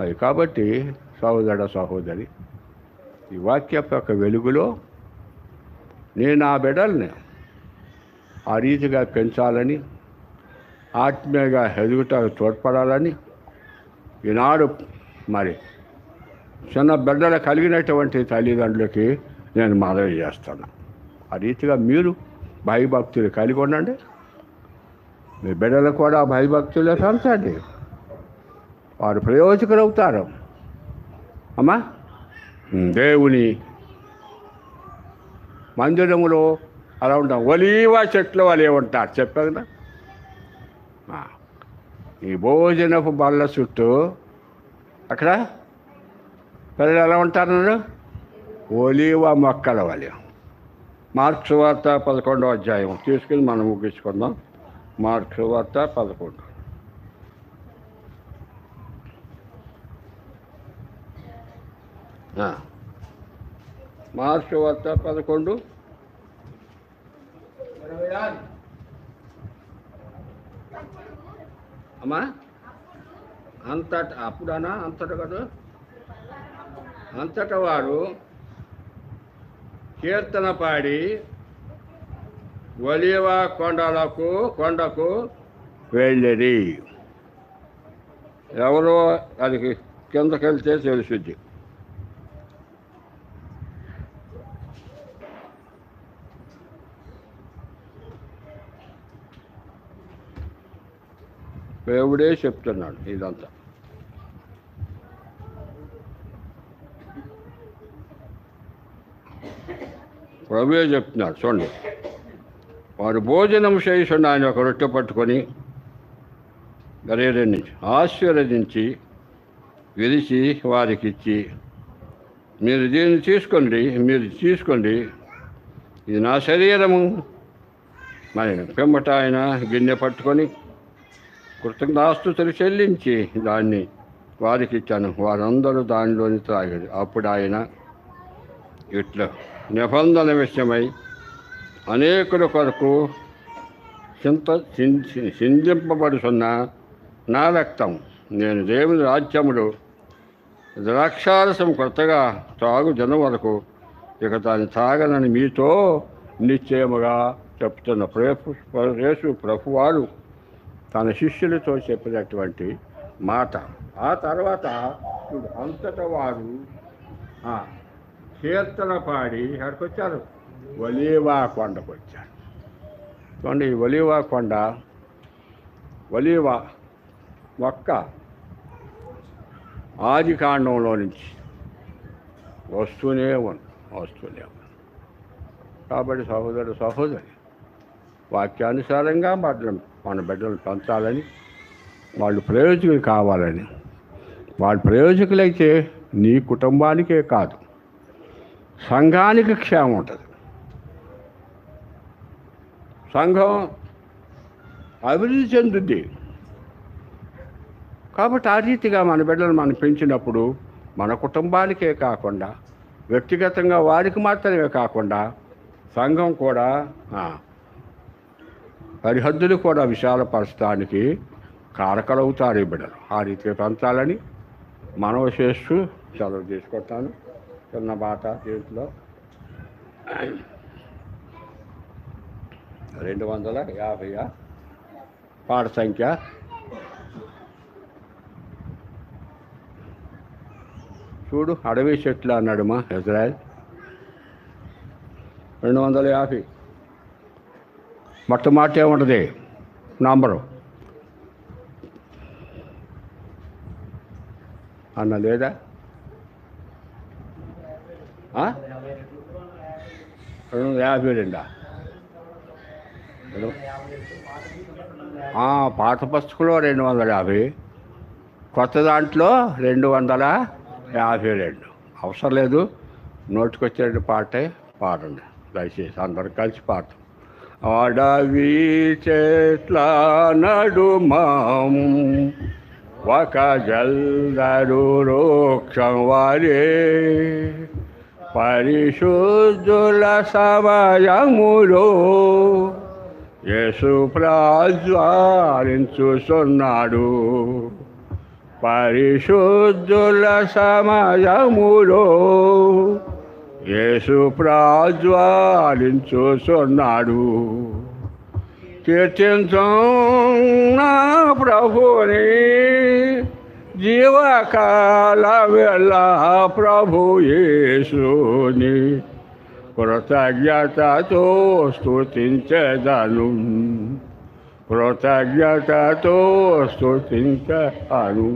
అది కాబట్టి సహోదరి, ఈ వాక్యపు యొక్క వెలుగులో నేను ఆ బిడ్డల్ని ఆ రీతిగా పెంచాలని, ఆత్మీయంగా ఎదుగుటకు తోడ్పడాలని ఈనాడు మరి చిన్న బిడ్డలు కలిగినటువంటి తల్లిదండ్రులకి నేను మనవి చేస్తాను. ఆ రీతిగా మీరు భయభక్తులు కలిగి ఉండండి. మీ బిడ్డలు కూడా భయభక్తులు పెంచండి, వారు ప్రయోజకులు అవుతారు. అమ్మా, దేవుని మందిరములో అలా ఉంటాం, ఒలీవ చెట్లు వలె ఉంటారు. చెప్పారు కదా, ఈ భోజనపు బల్ల చుట్టూ అక్కడ పిల్లలు ఎలా ఉంటారన్నారు? ఒలీవ మొక్కల వలె. మార్క్స్ వార్త 11వ అధ్యాయం తీసుకుని మనం ముగించుకుందాం. మార్క్స్ వార్త 11. మార్క్స్ వార్త 11. అమ్మా, అప్పుడనా అంతట కదా, అంతటా వారు కీర్తన పాడి ఒలీవ కొండకు వెళ్ళిరి. ఎవరో అది కిందకి వెళ్తే తెలుసుద్ది. దేవుడే చెప్తున్నాడు ఇదంతా. ప్రభువే చెప్తున్నాడు. చూడండి, వారు భోజనం చేసిన ఆయన ఒక రొట్టె పట్టుకొని గరేరే నుంచి ఆశీర్వదించి విరిచి వారికి ఇచ్చి, మీరు దీన్ని తీసుకోండి, ఇది నా శరీరము. మరి పిమ్మట ఆయన గిన్నె పట్టుకొని కృతజ్ఞతాస్తుతులు చెల్లించి దాన్ని వారికి ఇచ్చాను. వారందరూ దానిలోని తాగారు. అప్పుడు ఆయన ఇట్లా, నిబంధన విషయమై అనేకుల కొరకు చిందింపబడుతున్న నా రక్తం, నేను దేవుని రాజ్యములో ద్రాక్షారసం కొత్తగా తాగు జనం వరకు ఇక దాన్ని తాగనని మీతో నిశ్చయముగా చెప్తున్న యేసు ప్రభువారు తన శిష్యులతో చెప్పినటువంటి మాట. ఆ తర్వాత అంతటా వారు కీర్తన పాడి అక్కడికి వచ్చారు, ఒలీవా కొండకు వచ్చారు. చూడండి, ఈ ఒలీవా కొండ, ఒలీవా మొక్క ఆది కాండంలో నుంచి వస్తూనే ఉంది. కాబట్టి సహోదరి వాక్యానుసారంగా మన బిడ్డలు పెంచాలని, వాళ్ళు ప్రయోజకులు కావాలని. వాళ్ళు ప్రయోజకులైతే నీ కుటుంబానికే కాదు, సంఘానికి క్షేమం ఉంటుంది. సంఘం అభివృద్ధి చెందుద్ది. కాబట్టి ఆ రీతిగా మన బిడ్డలు మనం పెంచినప్పుడు మన కుటుంబానికే కాకుండా, వ్యక్తిగతంగా వారికి మాత్రమే కాకుండా, సంఘం కూడా సరిహద్దులు కూడా విశాలపరచడానికి కారకలవుతారు ఈ బిడ్డలు. ఆ రీతిగా పెంచాలని మనవి చేస్తూ సెలవు తీసుకుంటాను. చిన్న బాట దీంట్లో 250 పాట సంఖ్య. చూడు, అడవి చెట్లు అన్నాడు మా ఇజ్రాయెల్. 250 మొట్టమొదటి ఏముంటుంది నంబరు అన్న లేదా? 252 పాత పుస్తకంలో 250, కొత్త దాంట్లో 252. అవసరం లేదు, నోటికొచ్చే పాటే పాడండి దయచేసి, అందరు కలిసి పాడతాం. అడవి చెట్ల నడుమం ఒక జల్దరు వృక్షం వారే, పరిశుద్ధుల సమయములో యేసు ప్రజ్వలించుచున్నాడు. పరిశుద్ధుల సమయములో యేసు ప్రజ్వలించుచున్నాడు. కీర్తించం నా ప్రభుని జీవకాలమెల్లా, ప్రభు యేసుని కృతజ్ఞతతో స్తుతించెదను, కృతజ్ఞతతో స్తుతించెదను.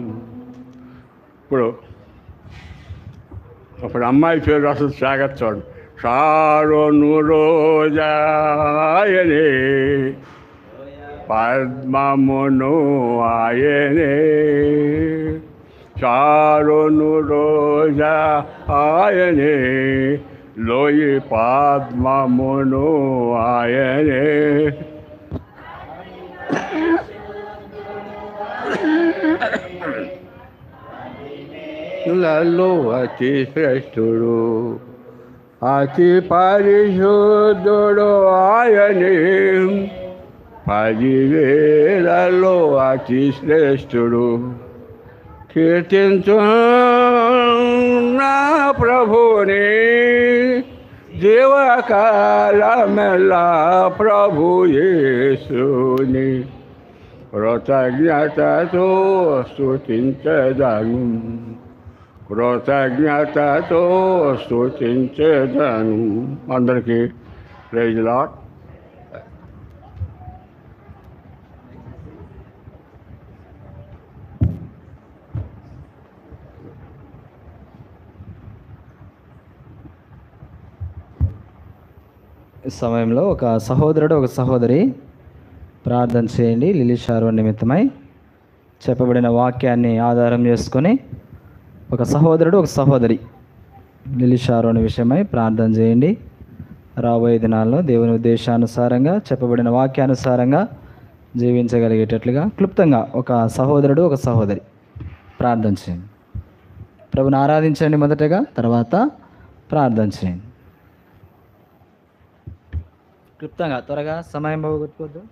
ఇప్పుడు అమ్మాయి పేరు అసలు సాగత్ చూడండి. షారోను రోజాయనే, పద్మమును ఆయనే, షారోను రోజా ఆయనే, లోయి పద్మమును ఆయనే. లలో అతి శ్రేష్ఠుడు, అతి పరిశుద్ధుడు ఆయనే, 10,000 అతి శ్రేష్ఠుడు. కీర్తించు నా ప్రభుని జీవకాలమెల్లా, ప్రభు యేసుని కృతజ్ఞతతో స్తుతించెదను, కృతజ్ఞతతో స్తుతించెదను. అందరికీ ప్రైజ్ లార్డ్. ఈ సమయంలో ఒక సహోదరుడు ఒక సహోదరి ప్రార్థన చేయండి. లిలీ షారోన్ నిమిత్తమై చెప్పబడిన వాక్యాన్ని ఆధారం చేసుకొని ఒక సహోదరుడు ఒక సహోదరి లిలీ షారోన్ విషయమై ప్రార్థన చేయండి. రాబోయే దినాల్లో దేవుని ఉద్దేశానుసారంగా చెప్పబడిన వాక్యానుసారంగా జీవించగలిగేటట్లుగా క్లుప్తంగా ఒక సహోదరుడు ఒక సహోదరి ప్రార్థన చేయండి. ప్రభుని ఆరాధించండి మొదటగా, తర్వాత ప్రార్థన చేయండి. క్లుప్తంగా, త్వరగా, సమయం పోగొట్టుకోవద్దు.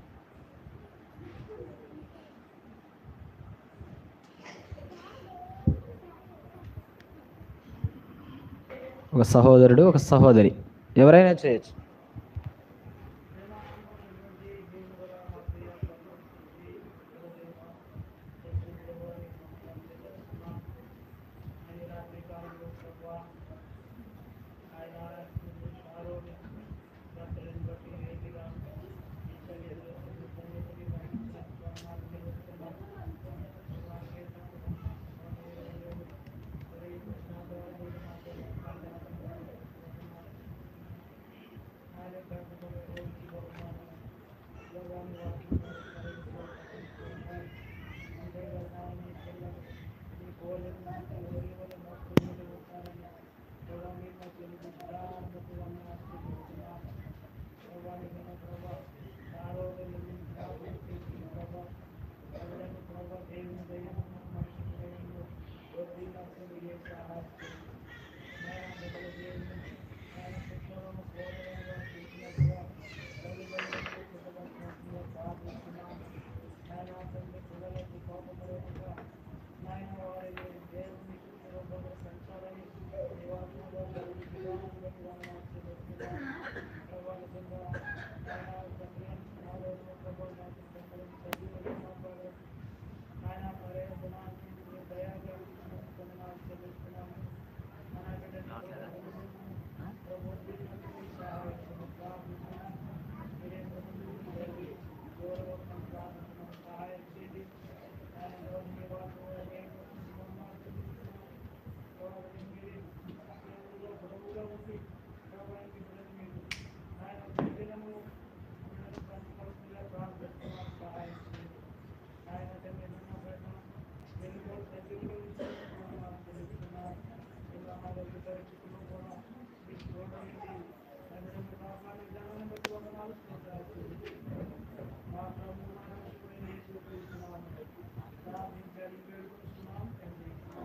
ఒక సహోదరుడు ఒక సహోదరి ఎవరైనా చేయొచ్చు.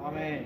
ఆమేన్.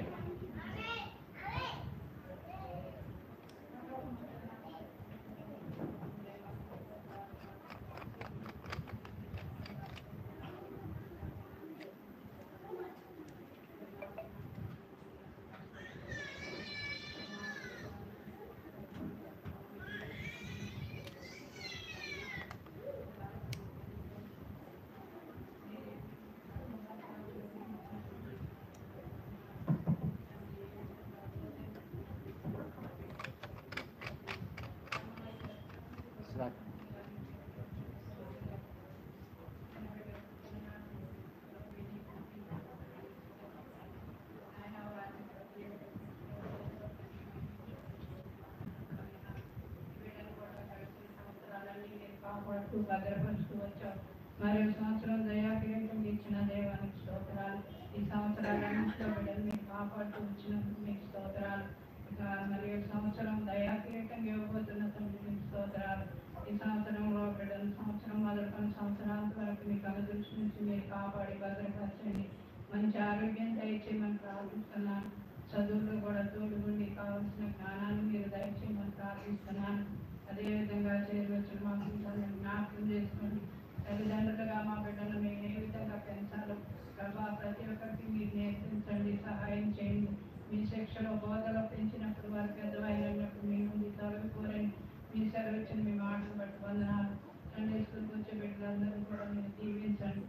కాపాడుతూ భద్రపరుస్తూ వచ్చావు. మరో సంవత్సరం దయాకిరీటం ఇచ్చిన దేవానికి స్తోత్రాలు. ఈ సంవత్సరాలన్నింటిలో బిడ్డలు మీరు కాపాడుతూ వచ్చినందుకు మీకు స్తోత్రాలు. ఇక మరియు సంవత్సరం దయాకిరీటం ఇవ్వబోతున్న తండ్రి మీకు స్తోత్రాలు. ఈ సంవత్సరంలో బిడ్డలు సంవత్సరం మొదలుకొని సంవత్సరాంత వరకు మీ కళ్ళ దృష్టి నుంచి మీరు కాపాడి భద్రపరచండి. మంచి ఆరోగ్యం దయచేయమని ప్రార్థిస్తున్నాను. చదువులో కూడా తోడుగుండి కావాల్సిన జ్ఞానాన్ని మీరు దయచేయమని ప్రార్థిస్తున్నాను. అదేవిధంగా చేరవచ్చిన మా పిల్లలను జ్ఞాపకం చేసుకోండి. తల్లిదండ్రులుగా మా బిడ్డలు మేము ఏ విధంగా పెంచాలో ప్రభా ప్రతి ఒక్కరికి మీరు నేర్పించండి, సహాయం చేయండి. మీ శిక్షలో బోధలో పెంచినప్పుడు వారు పెద్దవాళ్ళైనప్పుడు మీ ముందు తొలగిపోరండి. మీ సెలవిచ్చిన మీ మాటలు బట్టి వందనాలు. సండే స్కూల్కి వచ్చే బిడ్డలందరూ కూడా మీరు దీవించండి.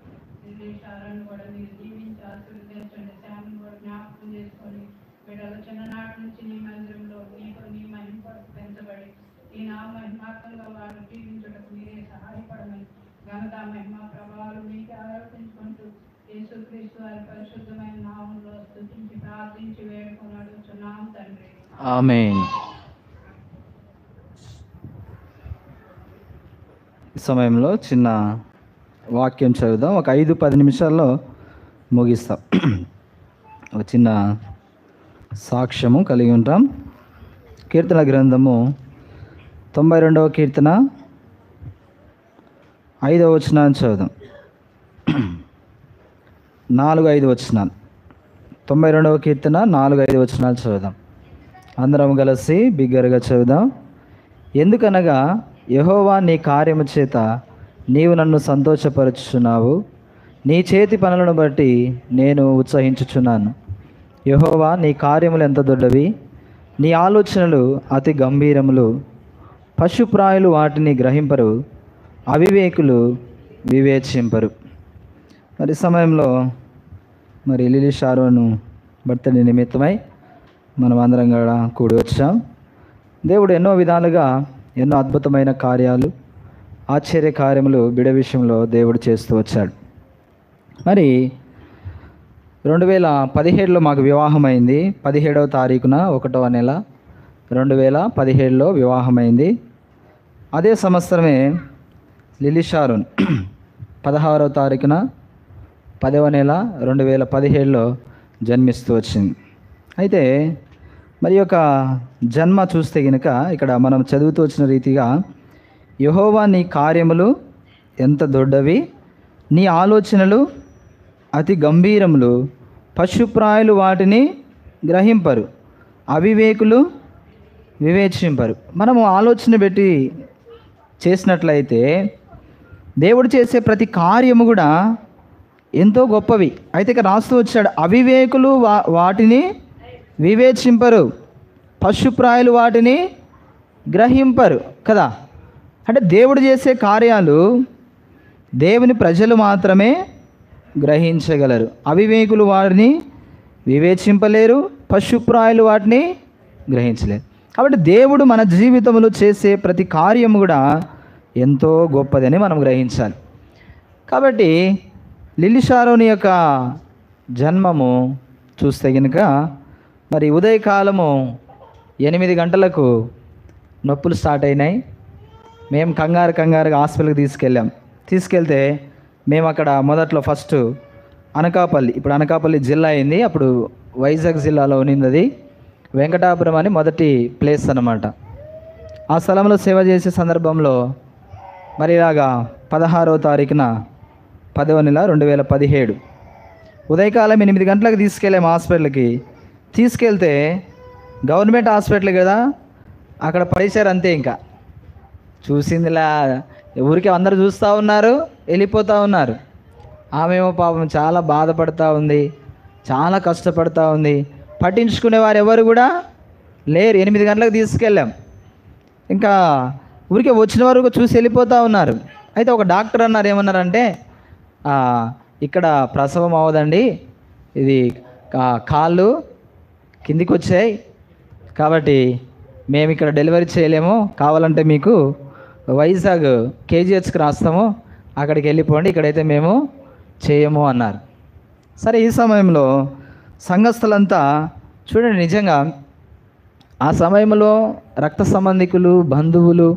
ఆమేన్. ఈ సమయంలో చిన్న వాక్యం చదువుదాం. ఒక 5-10 నిమిషాల్లో ముగిస్తాం. ఒక చిన్న సాక్ష్యము కలిగి ఉంటాం. కీర్తన గ్రంథము 92వ కీర్తన 5వ వచనాన్ని చదువుదాం. 4-5 వచనాలు. 92వ కీర్తన 4-5 వచనాలు చదువుదాం. అందరం కలిసి బిగ్గరగా చదువుదాం. ఎందుకనగా యెహోవా నీ కార్యము చేత నీవు నన్ను సంతోషపరుచుచున్నావు. నీ చేతి పనులను బట్టి నేను ఉత్సహించుచున్నాను. యెహోవా నీ కార్యములు ఎంత దొడ్డవి, నీ ఆలోచనలు అతి గంభీరములు. పశుప్రాయులు వాటిని గ్రహింపరు, అవివేకులు వివేచింపరు. మరి సమయంలో మరి లిలీ షారోను బర్త్డే నిమిత్తమై మనం అందరం కూడా కూడి వచ్చాం. దేవుడు ఎన్నో విధాలుగా ఎన్నో అద్భుతమైన కార్యాలు, ఆశ్చర్య కార్యములు బిడ విషయంలో దేవుడు చేస్తూ వచ్చాడు. మరి 2017లో మాకు వివాహం అయింది. 17వ తారీఖున 1వ నెల 2017లో వివాహమైంది. అదే సంవత్సరమే లిలీ షారోన్ 16వ తారీఖున 10వ నెల 2017లో జన్మిస్తూ వచ్చింది. అయితే మరి యొక్క జన్మ చూస్తే కనుక ఇక్కడ మనం చదువుతూ వచ్చిన రీతిగా యెహోవా నీ కార్యములు ఎంత దొడ్డవి, నీ ఆలోచనలు అతి గంభీరములు. పశుప్రాయులు వాటిని గ్రహింపరు, అవివేకులు వివేచింపరు. మనము ఆలోచన పెట్టి చేసినట్లయితే దేవుడు చేసే ప్రతి కార్యము కూడా ఎంతో గొప్పవి. అయితే ఇక్కడ రాస్తూ వచ్చాడు, అవివేకులు వాటిని వివేచింపరు, పశుప్రాయులు వాటిని గ్రహింపరు కదా. అంటే దేవుడు చేసే కార్యాలు దేవుని ప్రజలు మాత్రమే గ్రహించగలరు. అవివేకులు వాటిని వివేచింపలేరు, పశుప్రాయులు వాటిని గ్రహించలేరు. కాబట్టి దేవుడు మన జీవితంలో చేసే ప్రతి కార్యము కూడా ఎంతో గొప్పదని మనం గ్రహించాలి. కాబట్టి లిలీ షారోన్ యొక్క జన్మము చూస్తే కనుక మరి ఉదయకాలము 8 గంటలకు నొప్పులు స్టార్ట్ అయినాయి. మేము కంగారుగా హాస్పిటల్కి తీసుకెళ్తే మేము అక్కడ మొదట్లో ఫస్ట్ అనకాపల్లి, ఇప్పుడు అనకాపల్లి జిల్లా అయింది, అప్పుడు వైజాగ్ జిల్లాలో ఉన్నది. అది వెంకటాపురం అని మొదటి ప్లేస్ అన్నమాట. ఆ స్థలంలో సేవ చేసే సందర్భంలో మరి ఇలాగా 16వ తారీఖున 10వ నెల 2017 ఉదయకాలం 8 గంటలకు తీసుకెళ్ళాము హాస్పిటల్కి. తీసుకెళ్తే గవర్నమెంట్ హాస్పిటల్ కదా, అక్కడ పడేశారు అంతే. ఇంకా చూసిందిలా ఊరికే అందరు చూస్తూ ఉన్నారు, వెళ్ళిపోతూ ఉన్నారు. ఆమెమో పాపం చాలా బాధపడుతూ ఉంది, చాలా కష్టపడుతూ ఉంది. పట్టించుకునేవారు ఎవరు కూడా లేరు. 8 గంటలకు తీసుకెళ్ళాం. ఇంకా ఊరికే వచ్చిన వరకు చూసి వెళ్ళిపోతూ ఉన్నారు. అయితే ఒక డాక్టర్ అన్నారు, ఏమన్నారంటే ఇక్కడ ప్రసవం అవ్వదండి, ఇది కాళ్ళు కిందికి వచ్చాయి కాబట్టి మేము ఇక్కడ డెలివరీ చేయలేము, కావాలంటే మీకు వైజాగ్ కేజీహెచ్కి రాస్తాము, అక్కడికి వెళ్ళిపోండి, ఇక్కడైతే మేము చేయము అన్నారు. సరే, ఈ సమయంలో సంఘస్థులంతా చూడండి, నిజంగా ఆ సమయంలో రక్త సంబంధికులు, బంధువులు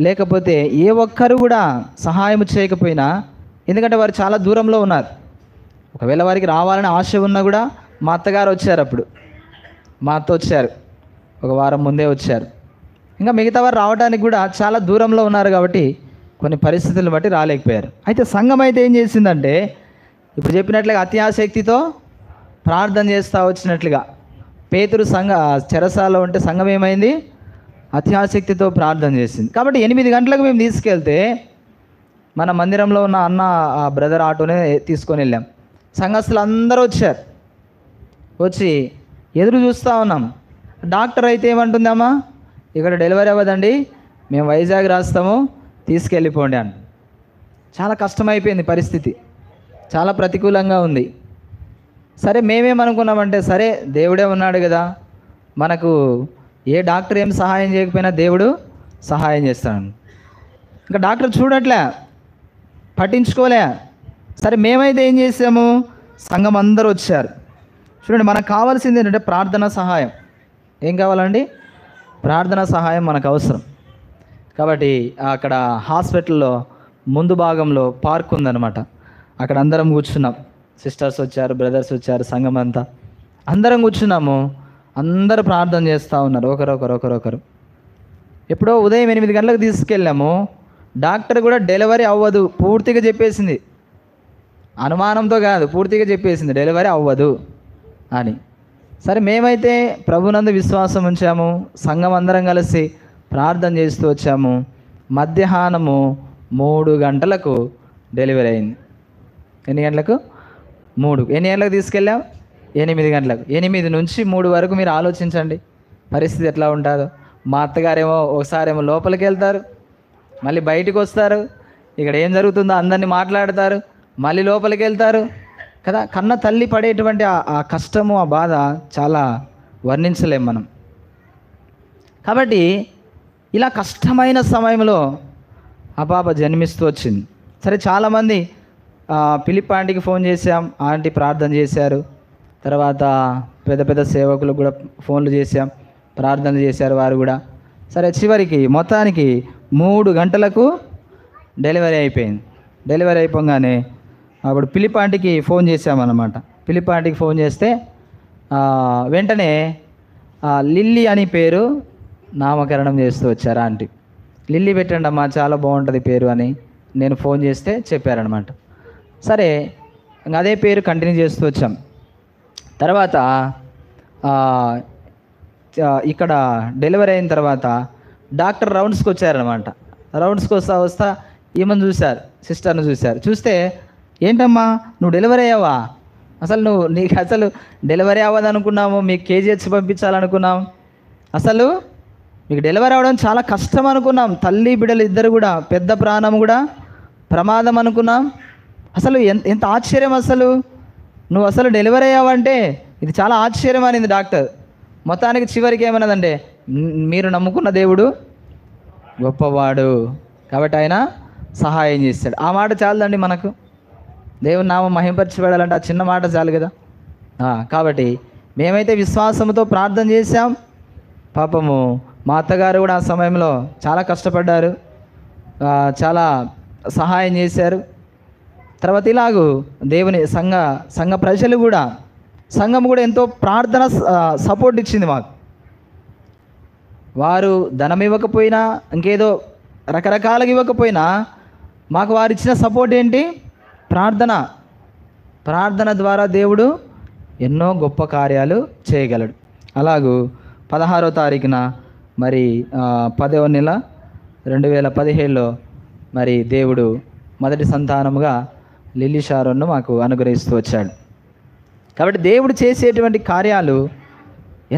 లేకపోతే ఏ ఒక్కరు కూడా సహాయం చేయకపోయినా, ఎందుకంటే వారు చాలా దూరంలో ఉన్నారు. ఒకవేళ వారికి రావాలని ఆశ ఉన్నా కూడా మా అత్తగారు వచ్చారు, అప్పుడు మా అత్త వచ్చారు, ఒక వారం ముందే వచ్చారు. ఇంకా మిగతా వారు రావడానికి కూడా చాలా దూరంలో ఉన్నారు కాబట్టి కొన్ని పరిస్థితులను బట్టి రాలేకపోయారు. అయితే సంఘం అయితే ఏం చేసిందంటే, ఇప్పుడు చెప్పినట్లుగా అత్యాసక్తితో ప్రార్థన చేస్తూ వచ్చినట్లుగా పేతురు చెరసాలలో ఉంటే సంఘం ఏమైంది, అత్యాసక్తితో ప్రార్థన చేసింది. కాబట్టి 8 గంటలకు మేము తీసుకెళ్తే మన మందిరంలో ఉన్న అన్న ఆ బ్రదర్ ఆటోనే తీసుకొని వెళ్ళాం. సంఘస్థులు అందరూ వచ్చారు. వచ్చి ఎదురు చూస్తూ ఉన్నాం. డాక్టర్ అయితే ఏమంటుందమ్మా, ఇక్కడ డెలివరీ అవ్వదండి, మేము వైజాగ్ రాస్తాము, తీసుకెళ్ళిపోండి అని. చాలా కష్టమైపోయింది పరిస్థితి, చాలా ప్రతికూలంగా ఉంది. సరే, మేమేమనుకున్నామంటే, సరే దేవుడే ఉన్నాడు కదా, మనకు ఏ డాక్టర్ ఏం సహాయం చేయకపోయినా దేవుడు సహాయం చేస్తాడు. ఇంకా డాక్టర్ చూడట్లే, పట్టించుకోలే. సరే, మేమైతే ఏం చేసాము, సంఘం అందరూ వచ్చారు. చూడండి, మనకు కావాల్సింది ఏంటంటే ప్రార్థన సహాయం. ఏం కావాలండి? ప్రార్థనా సహాయం మనకు అవసరం. కాబట్టి అక్కడ హాస్పిటల్లో ముందు భాగంలో పార్క్ ఉందన్నమాట. అక్కడ అందరం కూర్చున్నాం. సిస్టర్స్ వచ్చారు, బ్రదర్స్ వచ్చారు, సంఘం అంతా అందరం కూర్చున్నాము. అందరూ ప్రార్థన చేస్తూ ఉన్నారు, ఒకరొకరు. ఎప్పుడో ఉదయం 8 గంటలకు తీసుకెళ్ళాము. డాక్టర్ కూడా డెలివరీ అవ్వదు పూర్తిగా చెప్పేసింది. అనుమానంతో కాదు, పూర్తిగా చెప్పేసింది డెలివరీ అవ్వదు అని. సరే, మేమైతే ప్రభునందు విశ్వాసం ఉంచాము. సంఘం అందరం కలిసి ప్రార్థన చేస్తూ వచ్చాము. మధ్యాహ్నము 3 గంటలకు డెలివరీ అయింది. ఎన్ని గంటలకు? 3. ఎన్ని గంటలకు తీసుకెళ్ళాం? 8 గంటలకు. 8 నుంచి 3 వరకు మీరు ఆలోచించండి పరిస్థితి ఎట్లా ఉంటుందో. మా అత్తగారేమో ఒకసారేమో లోపలికి వెళ్తారు, మళ్ళీ బయటకు వస్తారు, ఇక్కడ ఏం జరుగుతుందో అందరినీ మాట్లాడతారు, మళ్ళీ లోపలికి వెళ్తారు కదా. కన్న తల్లి పడేటువంటి ఆ కష్టము, ఆ బాధ చాలా వర్ణించలేం మనం. కాబట్టి ఇలా కష్టమైన సమయంలో ఆ పాప జన్మిస్తూ వచ్చింది. సరే, చాలామంది ఫిలిప్ ఆంటీకి ఫోన్ చేశాం, ఆంటీ ప్రార్థన చేశారు. తర్వాత పెద్ద పెద్ద సేవకులకు కూడా ఫోన్లు చేశాం, ప్రార్థన చేశారు వారు కూడా. సరే, చివరికి మొత్తానికి 3 గంటలకు డెలివరీ అయిపోయింది. డెలివరీ అయిపోగానే అప్పుడు ఫిలిప్ ఆంటీకి ఫోన్ చేశామన్నమాట. ఫిలిప్ ఆంటీకి ఫోన్ చేస్తే వెంటనే లిల్లీ అని పేరు నామకరణం చేస్తూ వచ్చారు ఆంటీ. లిల్లీ పెట్టండి అమ్మా, చాలా బాగుంటుంది పేరు అని నేను ఫోన్ చేస్తే చెప్పారనమాట. సరే, అదే పేరు కంటిన్యూ చేస్తూ వచ్చాం. తర్వాత ఇక్కడ డెలివరీ అయిన తర్వాత డాక్టర్ రౌండ్స్కి వచ్చారనమాట. రౌండ్స్కి వస్తా ఈమెను చూశారు, సిస్టర్ని చూశారు. చూస్తే, ఏంటమ్మా నువ్వు డెలివరీ అయ్యావా? నీకు అసలు డెలివరీ అవ్వదు అనుకున్నాము, మీకు కేజీహెచ్ పంపించాలనుకున్నాం, అసలు మీకు డెలివరీ అవ్వడం చాలా కష్టం అనుకున్నాం, తల్లి బిడ్డలు ఇద్దరు కూడా పెద్ద ప్రాణం కూడా ప్రమాదం అనుకున్నాం. అసలు ఎంత ఆశ్చర్యం, అసలు నువ్వు అసలు డెలివరీ అయ్యావంటే ఇది చాలా ఆశ్చర్యం అనింది డాక్టర్. మొత్తానికి చివరికి ఏమన్నదంటే, మీరు నమ్ముకున్న దేవుడు గొప్పవాడు కాబట్టి ఆయన సహాయం చేస్తాడు. ఆ మాట చాలదండి మనకు. దేవుని నామం మహింపరచబడాలంటే ఆ చిన్న మాట చాలు కదా. కాబట్టి మేమైతే విశ్వాసంతో ప్రార్థన చేశాం. పాపము మా అత్తగారు కూడా ఆ సమయంలో చాలా కష్టపడ్డారు, చాలా సహాయం చేశారు. తర్వాత ఇలాగూ దేవుని సంఘ ప్రజలు కూడా, సంఘం కూడా ఎంతో ప్రార్థన సపోర్ట్ ఇచ్చింది మాకు. వారు ధనం ఇవ్వకపోయినా, ఇంకేదో రకరకాలుగా ఇవ్వకపోయినా, మాకు వారు ఇచ్చిన సపోర్ట్ ఏంటి? ప్రార్థన ద్వారా దేవుడు ఎన్నో గొప్ప కార్యాలు చేయగలడు. అలాగూ 16వ తారీఖున మరి 10వ నెల 2017లో మరి దేవుడు మొదటి సంతానముగా లిల్లీ షారోన్ను మాకు అనుగ్రహిస్తూ వచ్చాడు. కాబట్టి దేవుడు చేసేటువంటి కార్యాలు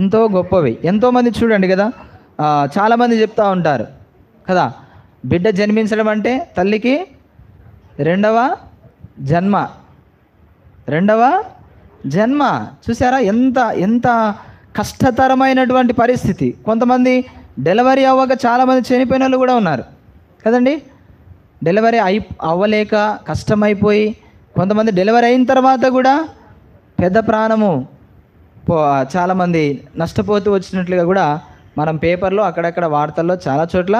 ఎంతో గొప్పవి. ఎంతోమంది చూడండి కదా, చాలామంది చెప్తూ ఉంటారు కదా, బిడ్డ జన్మించడం అంటే తల్లికి రెండవ జన్మ. చూసారా ఎంత కష్టతరమైనటువంటి పరిస్థితి. కొంతమంది డెలివరీ అవ్వక చాలామంది చనిపోయిన వాళ్ళు కూడా ఉన్నారు కదండి. డెలివరీ అవ్వలేక కష్టమైపోయి, కొంతమంది డెలివరీ అయిన తర్వాత కూడా పెద్ద ప్రాణము చాలామంది నష్టపోతూ వచ్చినట్లుగా కూడా మనం పేపర్లో అక్కడక్కడ వార్తల్లో చాలా చోట్ల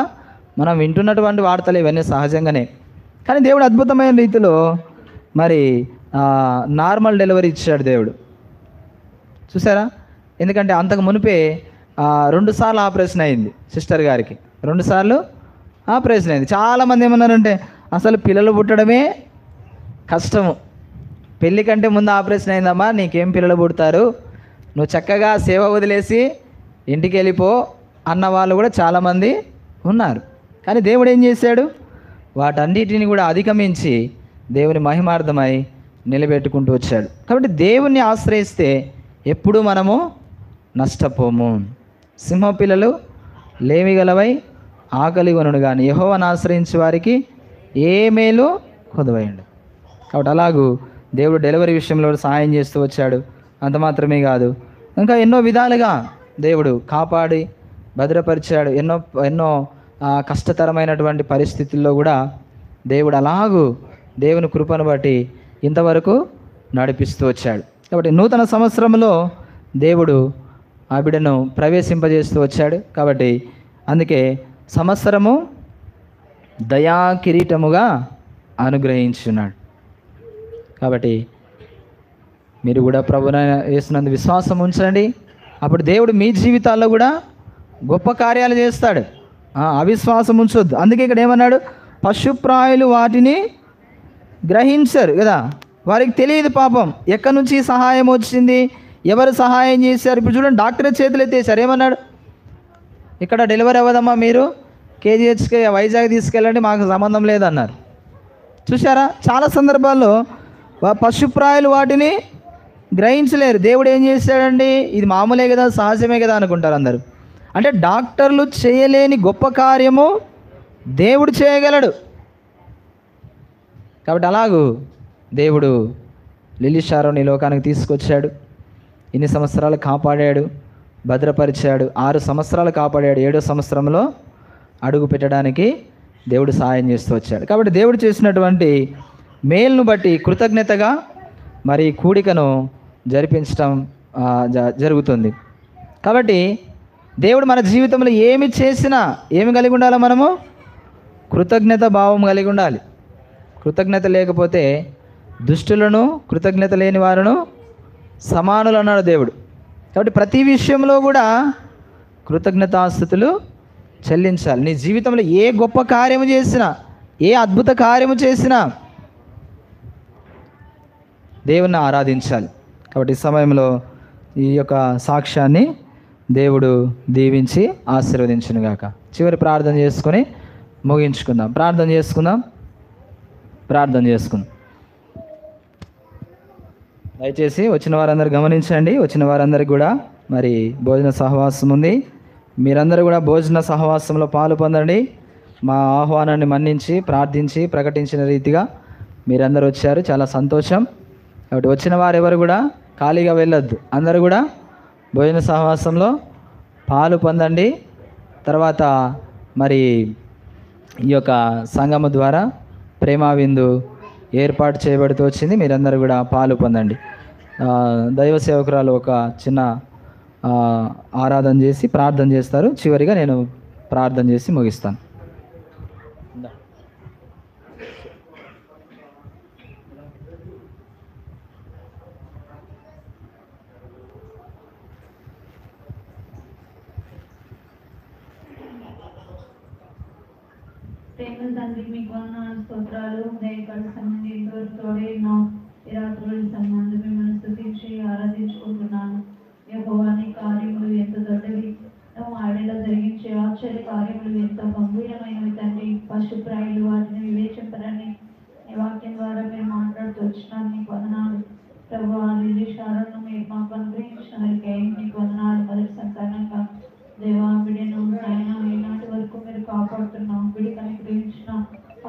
మనం వింటున్నటువంటి వార్తలు ఇవన్నీ సహజంగానే. కానీ దేవుడు అద్భుతమైన రీతిలో మరి నార్మల్ డెలివరీ ఇచ్చాడు దేవుడు. చూసారా? ఎందుకంటే అంతకు మునిపే 2 సార్లు ఆపరేషన్ అయింది సిస్టర్ గారికి. 2 సార్లు ఆపరేషన్ అయింది. చాలామంది ఏమన్నారంటే, అసలు పిల్లలు పుట్టడమే కష్టము, పెళ్ళి కంటే ముందు ఆపరేషన్ అయిందమ్మా, నీకేం పిల్లలు పుడతారు, నువ్వు చక్కగా సేవ వదిలేసి ఇంటికి వెళ్ళిపో అన్న వాళ్ళు కూడా చాలామంది ఉన్నారు. కానీ దేవుడు ఏం చేశాడు? వాటన్నిటిని కూడా అధిగమించి దేవుని మహిమార్థమై నిలబెట్టుకుంటూ వచ్చాడు. కాబట్టి దేవుణ్ణి ఆశ్రయిస్తే ఎప్పుడూ మనము నష్టపోము. సింహ పిల్లలు లేమిగలవై ఆకలి కొనుడు కానీ యెహోవాను ఆశ్రయించే వారికి ఏ మేలు కొదవయండు. కాబట్టి అలాగూ దేవుడు డెలివరీ విషయంలో సహాయం చేస్తూ వచ్చాడు. అంత మాత్రమే కాదు, ఇంకా ఎన్నో విధాలుగా దేవుడు కాపాడి భద్రపరిచాడు. ఎన్నో కష్టతరమైనటువంటి పరిస్థితుల్లో కూడా దేవుడు అలాగూ దేవుని కృపను బట్టి ఇంతవరకు నడిపిస్తూ వచ్చాడు. కాబట్టి నూతన సంవత్సరంలో దేవుడు ఆ బిడ్డను ప్రవేశింపజేస్తూ వచ్చాడు. కాబట్టి అందుకే సంవత్సరము దయా కిరీటముగా అనుగ్రహించున్నాడు. కాబట్టి మీరు కూడా ప్రభువైన యేసునందు విశ్వాసం ఉంచండి. అప్పుడు దేవుడు మీ జీవితాల్లో కూడా గొప్ప కార్యాలు చేస్తాడు. అవిశ్వాసం ఉంచొద్దు. అందుకే ఇక్కడ ఏమన్నాడు, పశుప్రాయులు వాటిని గ్రహించరు కదా, వారికి తెలియదు పాపం ఎక్కడి నుంచి సహాయం వచ్చింది, ఎవరు సహాయం చేశారు. ఇప్పుడు చూడండి, డాక్టర్ చేతులు ఎత్తేసారు. ఏమన్నాడు, ఇక్కడ డెలివరీ అవ్వదమ్మా, మీరు కేజీహెచ్కి వైజాగ్ తీసుకెళ్ళండి, మాకు సంబంధం లేదన్నారు. చూసారా, చాలా సందర్భాల్లో పశుప్రాయులు వాటిని గ్రహించలేరు. దేవుడు ఏం చేశాడండి, ఇది మామూలే కదా, సహజమే కదా అనుకుంటారు అందరూ. అంటే డాక్టర్లు చేయలేని గొప్ప కార్యము దేవుడు చేయగలడు. కాబట్టి అలాగూ దేవుడు లిల్లీ షారోన్ ఈ లోకానికి తీసుకొచ్చాడు. ఇన్ని సంవత్సరాలు కాపాడాడు, భద్రపరిచాడు. 6 సంవత్సరాలు కాపాడాడు. 7వ సంవత్సరంలో అడుగు పెట్టడానికి దేవుడు సహాయం చేస్తూ వచ్చాడు. కాబట్టి దేవుడు చేసినటువంటి మేలును బట్టి కృతజ్ఞతగా మరి కూడికను జరిపించటం జరుగుతుంది. కాబట్టి దేవుడు మన జీవితంలో ఏమి చేసినా ఏమి కలిగి ఉండాలి, మనము కృతజ్ఞత భావం కలిగి ఉండాలి. కృతజ్ఞత లేకపోతే దుష్టులను, కృతజ్ఞత లేని వారును సమానులు అన్నాడు దేవుడు. కాబట్టి ప్రతి విషయంలో కూడా కృతజ్ఞతాస్తుతులు చెల్లించాలి. నీ జీవితంలో ఏ గొప్ప కార్యము చేసినా, ఏ అద్భుత కార్యము చేసినా దేవుణ్ణి ఆరాధించాలి. కాబట్టి ఈ సమయంలో ఈ యొక్క సాక్ష్యాన్ని దేవుడు దీవించి ఆశీర్వదించునుగాక. చివరి ప్రార్థన చేసుకొని ముగించుకుందాం. ప్రార్థన చేసుకుందాం. దయచేసి వచ్చిన వారందరూ గమనించండి. వచ్చిన వారందరికీ కూడా మరి భోజన సహవాసం ఉంది. మీరందరూ కూడా భోజన సహవాసంలో పాలు పొందండి. మా ఆహ్వానాన్ని మన్నించి ప్రార్థించి ప్రకటించిన రీతిగా మీరందరూ వచ్చారు, చాలా సంతోషం. కాబట్టి వచ్చిన వారు ఎవరు కూడా ఖాళీగా వెళ్ళొద్దు. అందరూ కూడా భోజన సహవాసంలో పాలు పొందండి. తర్వాత మరి ఈ యొక్క సంగమ ద్వారా ప్రేమ విందు ఏర్పాటు చేయబడుతూ వచ్చింది. మీరందరూ కూడా పాలు పొందండి. దైవ సేవకురాలు ఒక చిన్న ఆరాధన చేసి ప్రార్థన చేస్తారు. చివరిగా నేను ప్రార్థన చేసి ముగిస్తాను. ప్రేమ తండ్రి, మీకు వందనాలు, స్తోత్రాలు. దయగల సంబంధి ఇంతవరకు తోడేనో ఈ రాత్రుల సంబంధం మిమ్మల్ని స్తుతించి ఆరాధించుకుంటున్నాను. యెహోవా, నీ కార్యములు ఎంత దొడ్డవి, నువ్వు ఆడేలా జరిగించే ఆశ్చర్య కార్యములు ఎంతో గంభీరమైనవి తండ్రి. పశుప్రాయులు వాటిని వివేచింపరని ఈ వాక్యం ద్వారా మీరు మాట్లాడుతూ వచ్చినారు. నీకు వందనాలు ప్రభువా. లిల్లీ షారోన్ను మీరు మాకు అనుగ్రహించినారికై నీకు వందనాలు. మొదటి సంతానంగా దేవా, బిడ్డను ఆయన ఈనాటి వరకు మీరు కాపాడుతున్నాం. బిడ్డకు అనుగ్రహించిన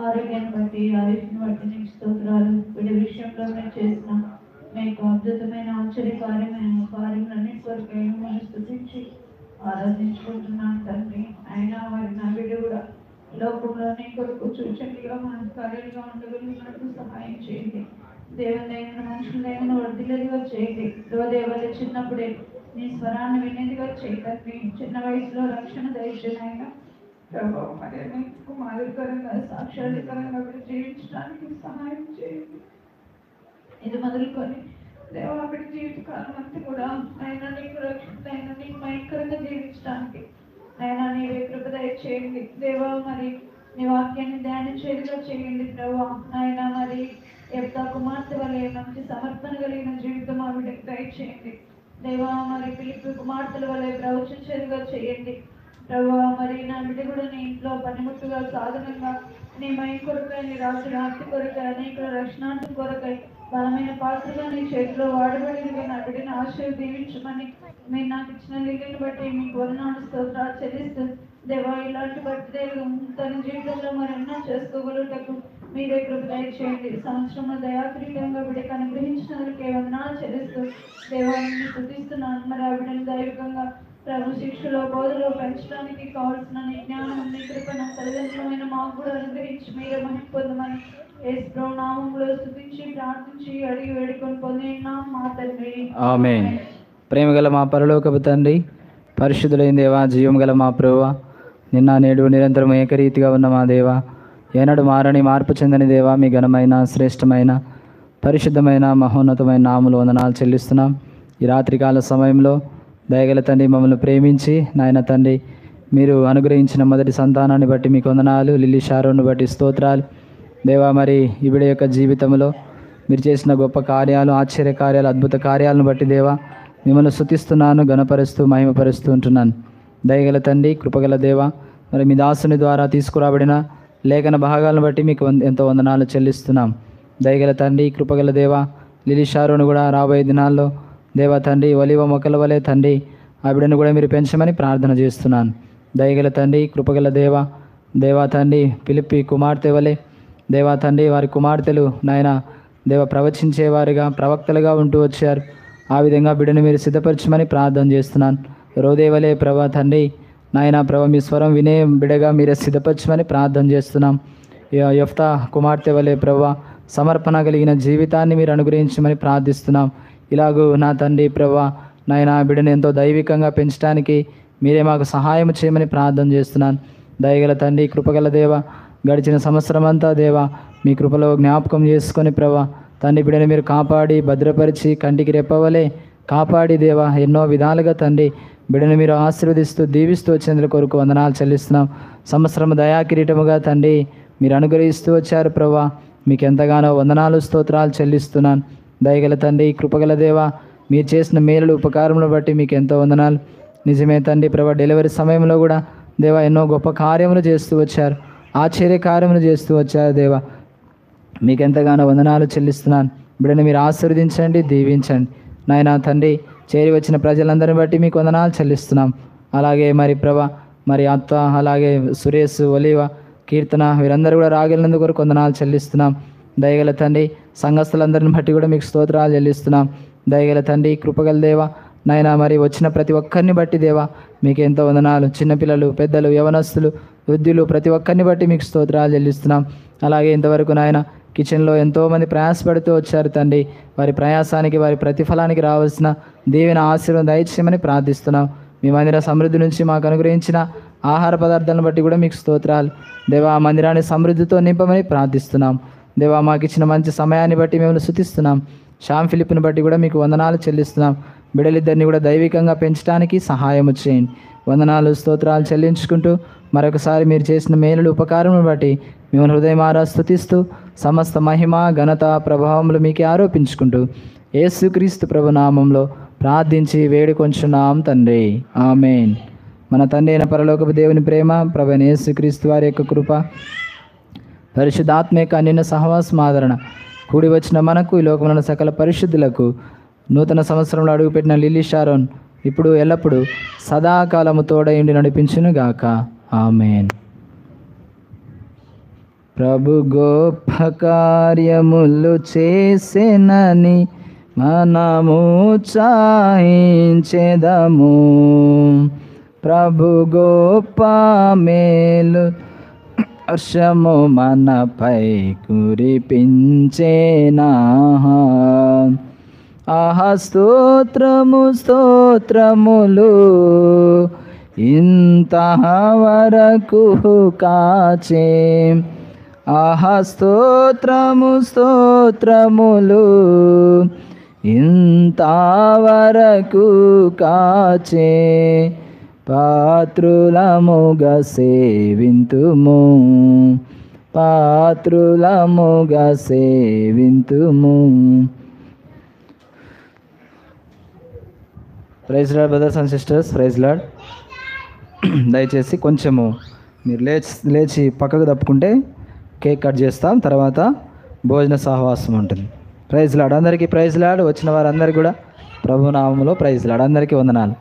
ఆరోగ్యాన్ని బట్టి, ఆయుష్ని బట్టి నీకు స్తోత్రాలు. బిడ్డ విషయంలో మీరు చేసిన మీకు అద్భుతమైన ఆశ్చర్య కార్యములన్నిటి వరకు మిమ్మల్ని స్తుతించి ఆరాధించుకుంటున్నాను తండ్రి. అయినా వారి నా బిడ్డ కూడా లోకంలో నీ కొరకు సూచనలుగా మన కార్యాలుగా ఉండగలిగినట్టు సహాయం చేయండి. దేవుని మనుషులైన వర్ధిల్లలుగా చేయండి. దేవాలయ చిన్నప్పుడే నీ స్వరాన్ని వినేదిగా చేయకండి. చిన్న వయసులో రక్షణ దయచేయనైనా ప్రభావం మరి మీకు మాదిరికరంగా సాక్షాత్కరంగా జీవించడానికి సహాయం చేయండి. ఇది మొదలుకొని దేవాబడి జీవితకాలం అంతా కూడా ఆయన నీకు రక్షణ, ఆయన నీకు భయంకరంగా జీవించడానికి ఆయన నీవే కృప దయచేయండి. దేవా, మరి నీ వాక్యాన్ని ధ్యానించేదిగా చేయండి ప్రభా. ఆయన మరి ఎంత కుమార్తె వలె మంచి సమర్పణ కలిగిన జీవితం ఆవిడకి దయచేయండి. దేవా, మరి పిలిపి కుమార్తెల వలె ప్రవచించేదిగా చేయండి ప్రభా. మరి నా బిడ్డ కూడా నీ ఇంట్లో పనిముట్టుగా, సాధనంగా నీ మై కొరకై, నీ రాత్రి కొరకై, అనేక రక్షణార్థం కొరకై బలమైన పాత్రగా నీ చేతిలో వాడబడినగా నా బిడ్డని దీవించమని మీరు నాకు ఇచ్చిన లీలను బట్టి మీకు వందనాలు, స్తోత్రాలు చెల్లిస్తూ దేవా, ఇలాంటి బర్త్డేలు తన జీవితంలో మరెన్నో చేసుకోగలుగుటకు మీరే కృప దయచేయండి. సంవత్సరంలో దయాక్రీతంగా బిడ్డకు అనుగ్రహించినందుకే వందనాలు చెల్లిస్తూ దేవాన్ని స్తుతిస్తున్నాను. మరి ఆ బిడ్డను దైవికంగా ప్రభు శిక్షలో, బోధలో పెంచడానికి కావాల్సిన నీ జ్ఞానం, నీ కృపను తల్లిదండ్రులమైన మాకు కూడా అనుగ్రహించి మీరే మహిమ పొందమని యేసు నామములో స్తుతించి ప్రార్థించి అడిగి వేడుకొని పొందినాం మా తండ్రి. ఆమేన్. ప్రేమగల మా పరలోకపు తండ్రి, పరిశుద్ధులైన దేవా, జీవం గల మా ప్రభువా, నిన్న నేడు నిరంతరం ఏకరీతిగా ఉన్న మా దేవా, ఏనాడు మారని మార్పు చెందని దేవా, మీ ఘనమైన శ్రేష్టమైన పరిశుద్ధమైన మహోన్నతమైన నామములు వందనాలు చెల్లిస్తున్నాం. ఈ రాత్రికాల సమయంలో దయగల తండ్రి మమ్మల్ని ప్రేమించి నాయన తండ్రి మీరు అనుగ్రహించిన మొదటి సంతానాన్ని బట్టి మీకు వందనాలు. లిల్లీ షారోను బట్టి స్తోత్రాలు దేవా. మరి ఈవిడ యొక్క జీవితంలో మీరు చేసిన గొప్ప కార్యాలు, ఆశ్చర్య కార్యాలు, అద్భుత కార్యాలను బట్టి దేవా మిమ్మల్ని స్తుతిస్తున్నాను, గణపరుస్తూ మహిమపరుస్తూ ఉంటున్నాను. దయగల తండ్రి, కృపగల దేవా, మరి మీ దాసుని ద్వారా తీసుకురాబడిన లేఖన భాగాలను బట్టి మీకు ఎంతో వందనాలు చెల్లిస్తున్నాం. దయగల తండ్రి, కృపగల దేవా, లిల్లీ షారోను కూడా రాబోయే దినాల్లో దేవా తండ్రి ఒలివ మొక్కల వలె తండ్రి ఆ బిడ్డను కూడా మీరు పెంచమని ప్రార్థన చేస్తున్నాను. దయగల తండ్రి, కృపగల దేవా, దేవా తండ్రి పిలిపి కుమార్తె వలె దేవా తండ్రి వారి కుమార్తెలు నాయన దేవ ప్రవచించేవారుగా ప్రవక్తలుగా ఉంటూ వచ్చారు. ఆ విధంగా బిడ్డను మీరు సిద్ధపరచమని ప్రార్థన చేస్తున్నాను. రోదేవలే ప్రభా తండ్రి నాయన ప్రభ మీ స్వరం వినే బిడగా మీరే సిద్ధపరచమని ప్రార్థన చేస్తున్నాం. యెఫ్తా కుమార్తె వలె ప్రభా సమర్పణ కలిగిన జీవితాన్ని మీరు అనుగ్రహించమని ప్రార్థిస్తున్నాం. ఇలాగూ నా తండ్రి ప్రభా నాయన బిడ్డను ఎంతో దైవికంగా పెంచడానికి మీరే మాకు సహాయం చేయమని ప్రార్థన చేస్తున్నాను. దయగల తండ్రి, కృపగల దేవ, గడిచిన సంవత్సరం అంతా దేవా మీ కృపలో జ్ఞాపకం చేసుకొని ప్రభా తండ్రి బిడ్డని మీరు కాపాడి భద్రపరిచి కంటికి రెప్పవలే కాపాడి దేవా ఎన్నో విధాలుగా తండ్రి బిడ్డని మీరు ఆశీర్వదిస్తూ దీవిస్తూ వచ్చేందుకు కొరకు వందనాలు చెల్లిస్తున్నాం. సంవత్సరం దయాకిరీటముగా తండ్రి మీరు అనుగ్రహిస్తూ వచ్చారు ప్రభా, మీకు ఎంతగానో వందనాలు స్తోత్రాలు చెల్లిస్తున్నాను. దయగల తండ్రి, కృపగల దేవా, మీరు చేసిన మేలులు ఉపకారములను బట్టి మీకు ఎంతో వందనాలు. నిజమే తండ్రి ప్రభా, డెలివరీ సమయంలో కూడా దేవా ఎన్నో గొప్ప కార్యములు చేస్తూ వచ్చారు, ఆశ్చర్య కార్యములు చేస్తూ వచ్చారు దేవా, మీకు ఎంతగానో వందనాలు చెల్లిస్తున్నాను. బిడ్డని మీరు ఆశీర్వదించండి, దీవించండి నాయన తండ్రి. చేరి వచ్చిన ప్రజలందరిని బట్టి మీకు వందనాలు చెల్లిస్తున్నాం. అలాగే మరి ప్రభా మరి అత్త, అలాగే సురేష్, ఒలివ, కీర్తన వీరందరూ కూడా రాగలినందుకు కొరకు వందనాలు చెల్లిస్తున్నాం. దయగల తండ్రి సంఘస్థులందరిని బట్టి కూడా మీకు స్తోత్రాలు చెల్లిస్తున్నాం. దయగల తండ్రి, కృపగల దేవా నాయన మరి వచ్చిన ప్రతి ఒక్కరిని బట్టి దేవా మీకు ఎంతో వందనాలు. చిన్నపిల్లలు, పెద్దలు, యవనస్తులు, వృద్ధులు ప్రతి ఒక్కరిని బట్టి మీకు స్తోత్రాలు చెల్లిస్తున్నాం. అలాగే ఇంతవరకు నాయన కిచెన్లో ఎంతోమంది ప్రయాసపడుతూ వచ్చారు తండ్రి, వారి ప్రయాసానికి వారి ప్రతిఫలానికి రావాల్సిన దీవెన ఆశీర్వాదం దయచేయమని ప్రార్థిస్తున్నాం. మీ మందిర సమృద్ధి నుంచి మాకు అనుగ్రహించిన ఆహార పదార్థాలను బట్టి కూడా మీకు స్తోత్రాలు దేవా. ఆ మందిరాన్ని సమృద్ధితో నింపమని ప్రార్థిస్తున్నాం దేవా. మాకు ఇచ్చిన మంచి సమయాన్ని బట్టి మేము స్తుతిస్తున్నాం. శ్యామ్ ఫిలిప్ని బట్టి కూడా మీకు వందనాలు చెల్లిస్తున్నాం. బిడ్డలిద్దరిని కూడా దైవికంగా పెంచడానికి సహాయం చేయండి. వందనాలు స్తోత్రాలు చెల్లించుకుంటూ మరొకసారి మీరు చేసిన మేలులు ఉపకారములను బట్టి మిమ్మల్ని హృదయమారా స్తుతిస్తూ సమస్త మహిమ ఘనత ప్రభావములు మీకే ఆరోపించుకుంటూ యేసుక్రీస్తు ప్రభు నామంలో ప్రార్థించి వేడుకొంచున్నాం తండ్రి, ఆమేన్. మన తండ్రి అయిన పరలోకపు దేవుని ప్రేమ, ప్రభువైన యేసుక్రీస్తు వారి యొక్క కృప, పరిశుద్ధాత్మ యొక్క అన్యోన్య సహవాసం ఆదరణ కూడి వచ్చిన మనకు ఈ లోకమున సకల పరిశుద్ధులకు నూతన సంవత్సరంలో అడుగుపెట్టిన లిల్లీ షారోన్ ఇప్పుడు ఎల్లప్పుడూ సదాకాలము తోడయుండి నడిపించునుగాక, ఆమేన్. ప్రభు గొప్ప కార్యములు చేసెనని మనము చాహించెదము. ప్రభు గొప్ప మేలు వర్షము మనపై కురిపించేనా. ఆహా స్తోత్రము స్తోత్రములు ఇంతవరకు కాచే. ఆహా స్తోత్రము స్తోత్రములు ఇంతవరకు కాచే. పాత్రులముగా సేవింతుము, పాత్రులముగా సేవింతుము. Praise Lord brothers and sisters, praise Lord. దయచేసి కొంచెము మీరు లేచి పక్కకు తప్పుకుంటే కేక్ కట్ చేస్తాం, తర్వాత భోజన సహవాసం ఉంటుంది. ప్రైజ్ లార్డ్ అందరికీ, ప్రైజ్ లార్డ్. వచ్చిన వారందరికీ కూడా ప్రభు నామములో ప్రైజ్ లార్డ్. అందరికీ వందనాలు.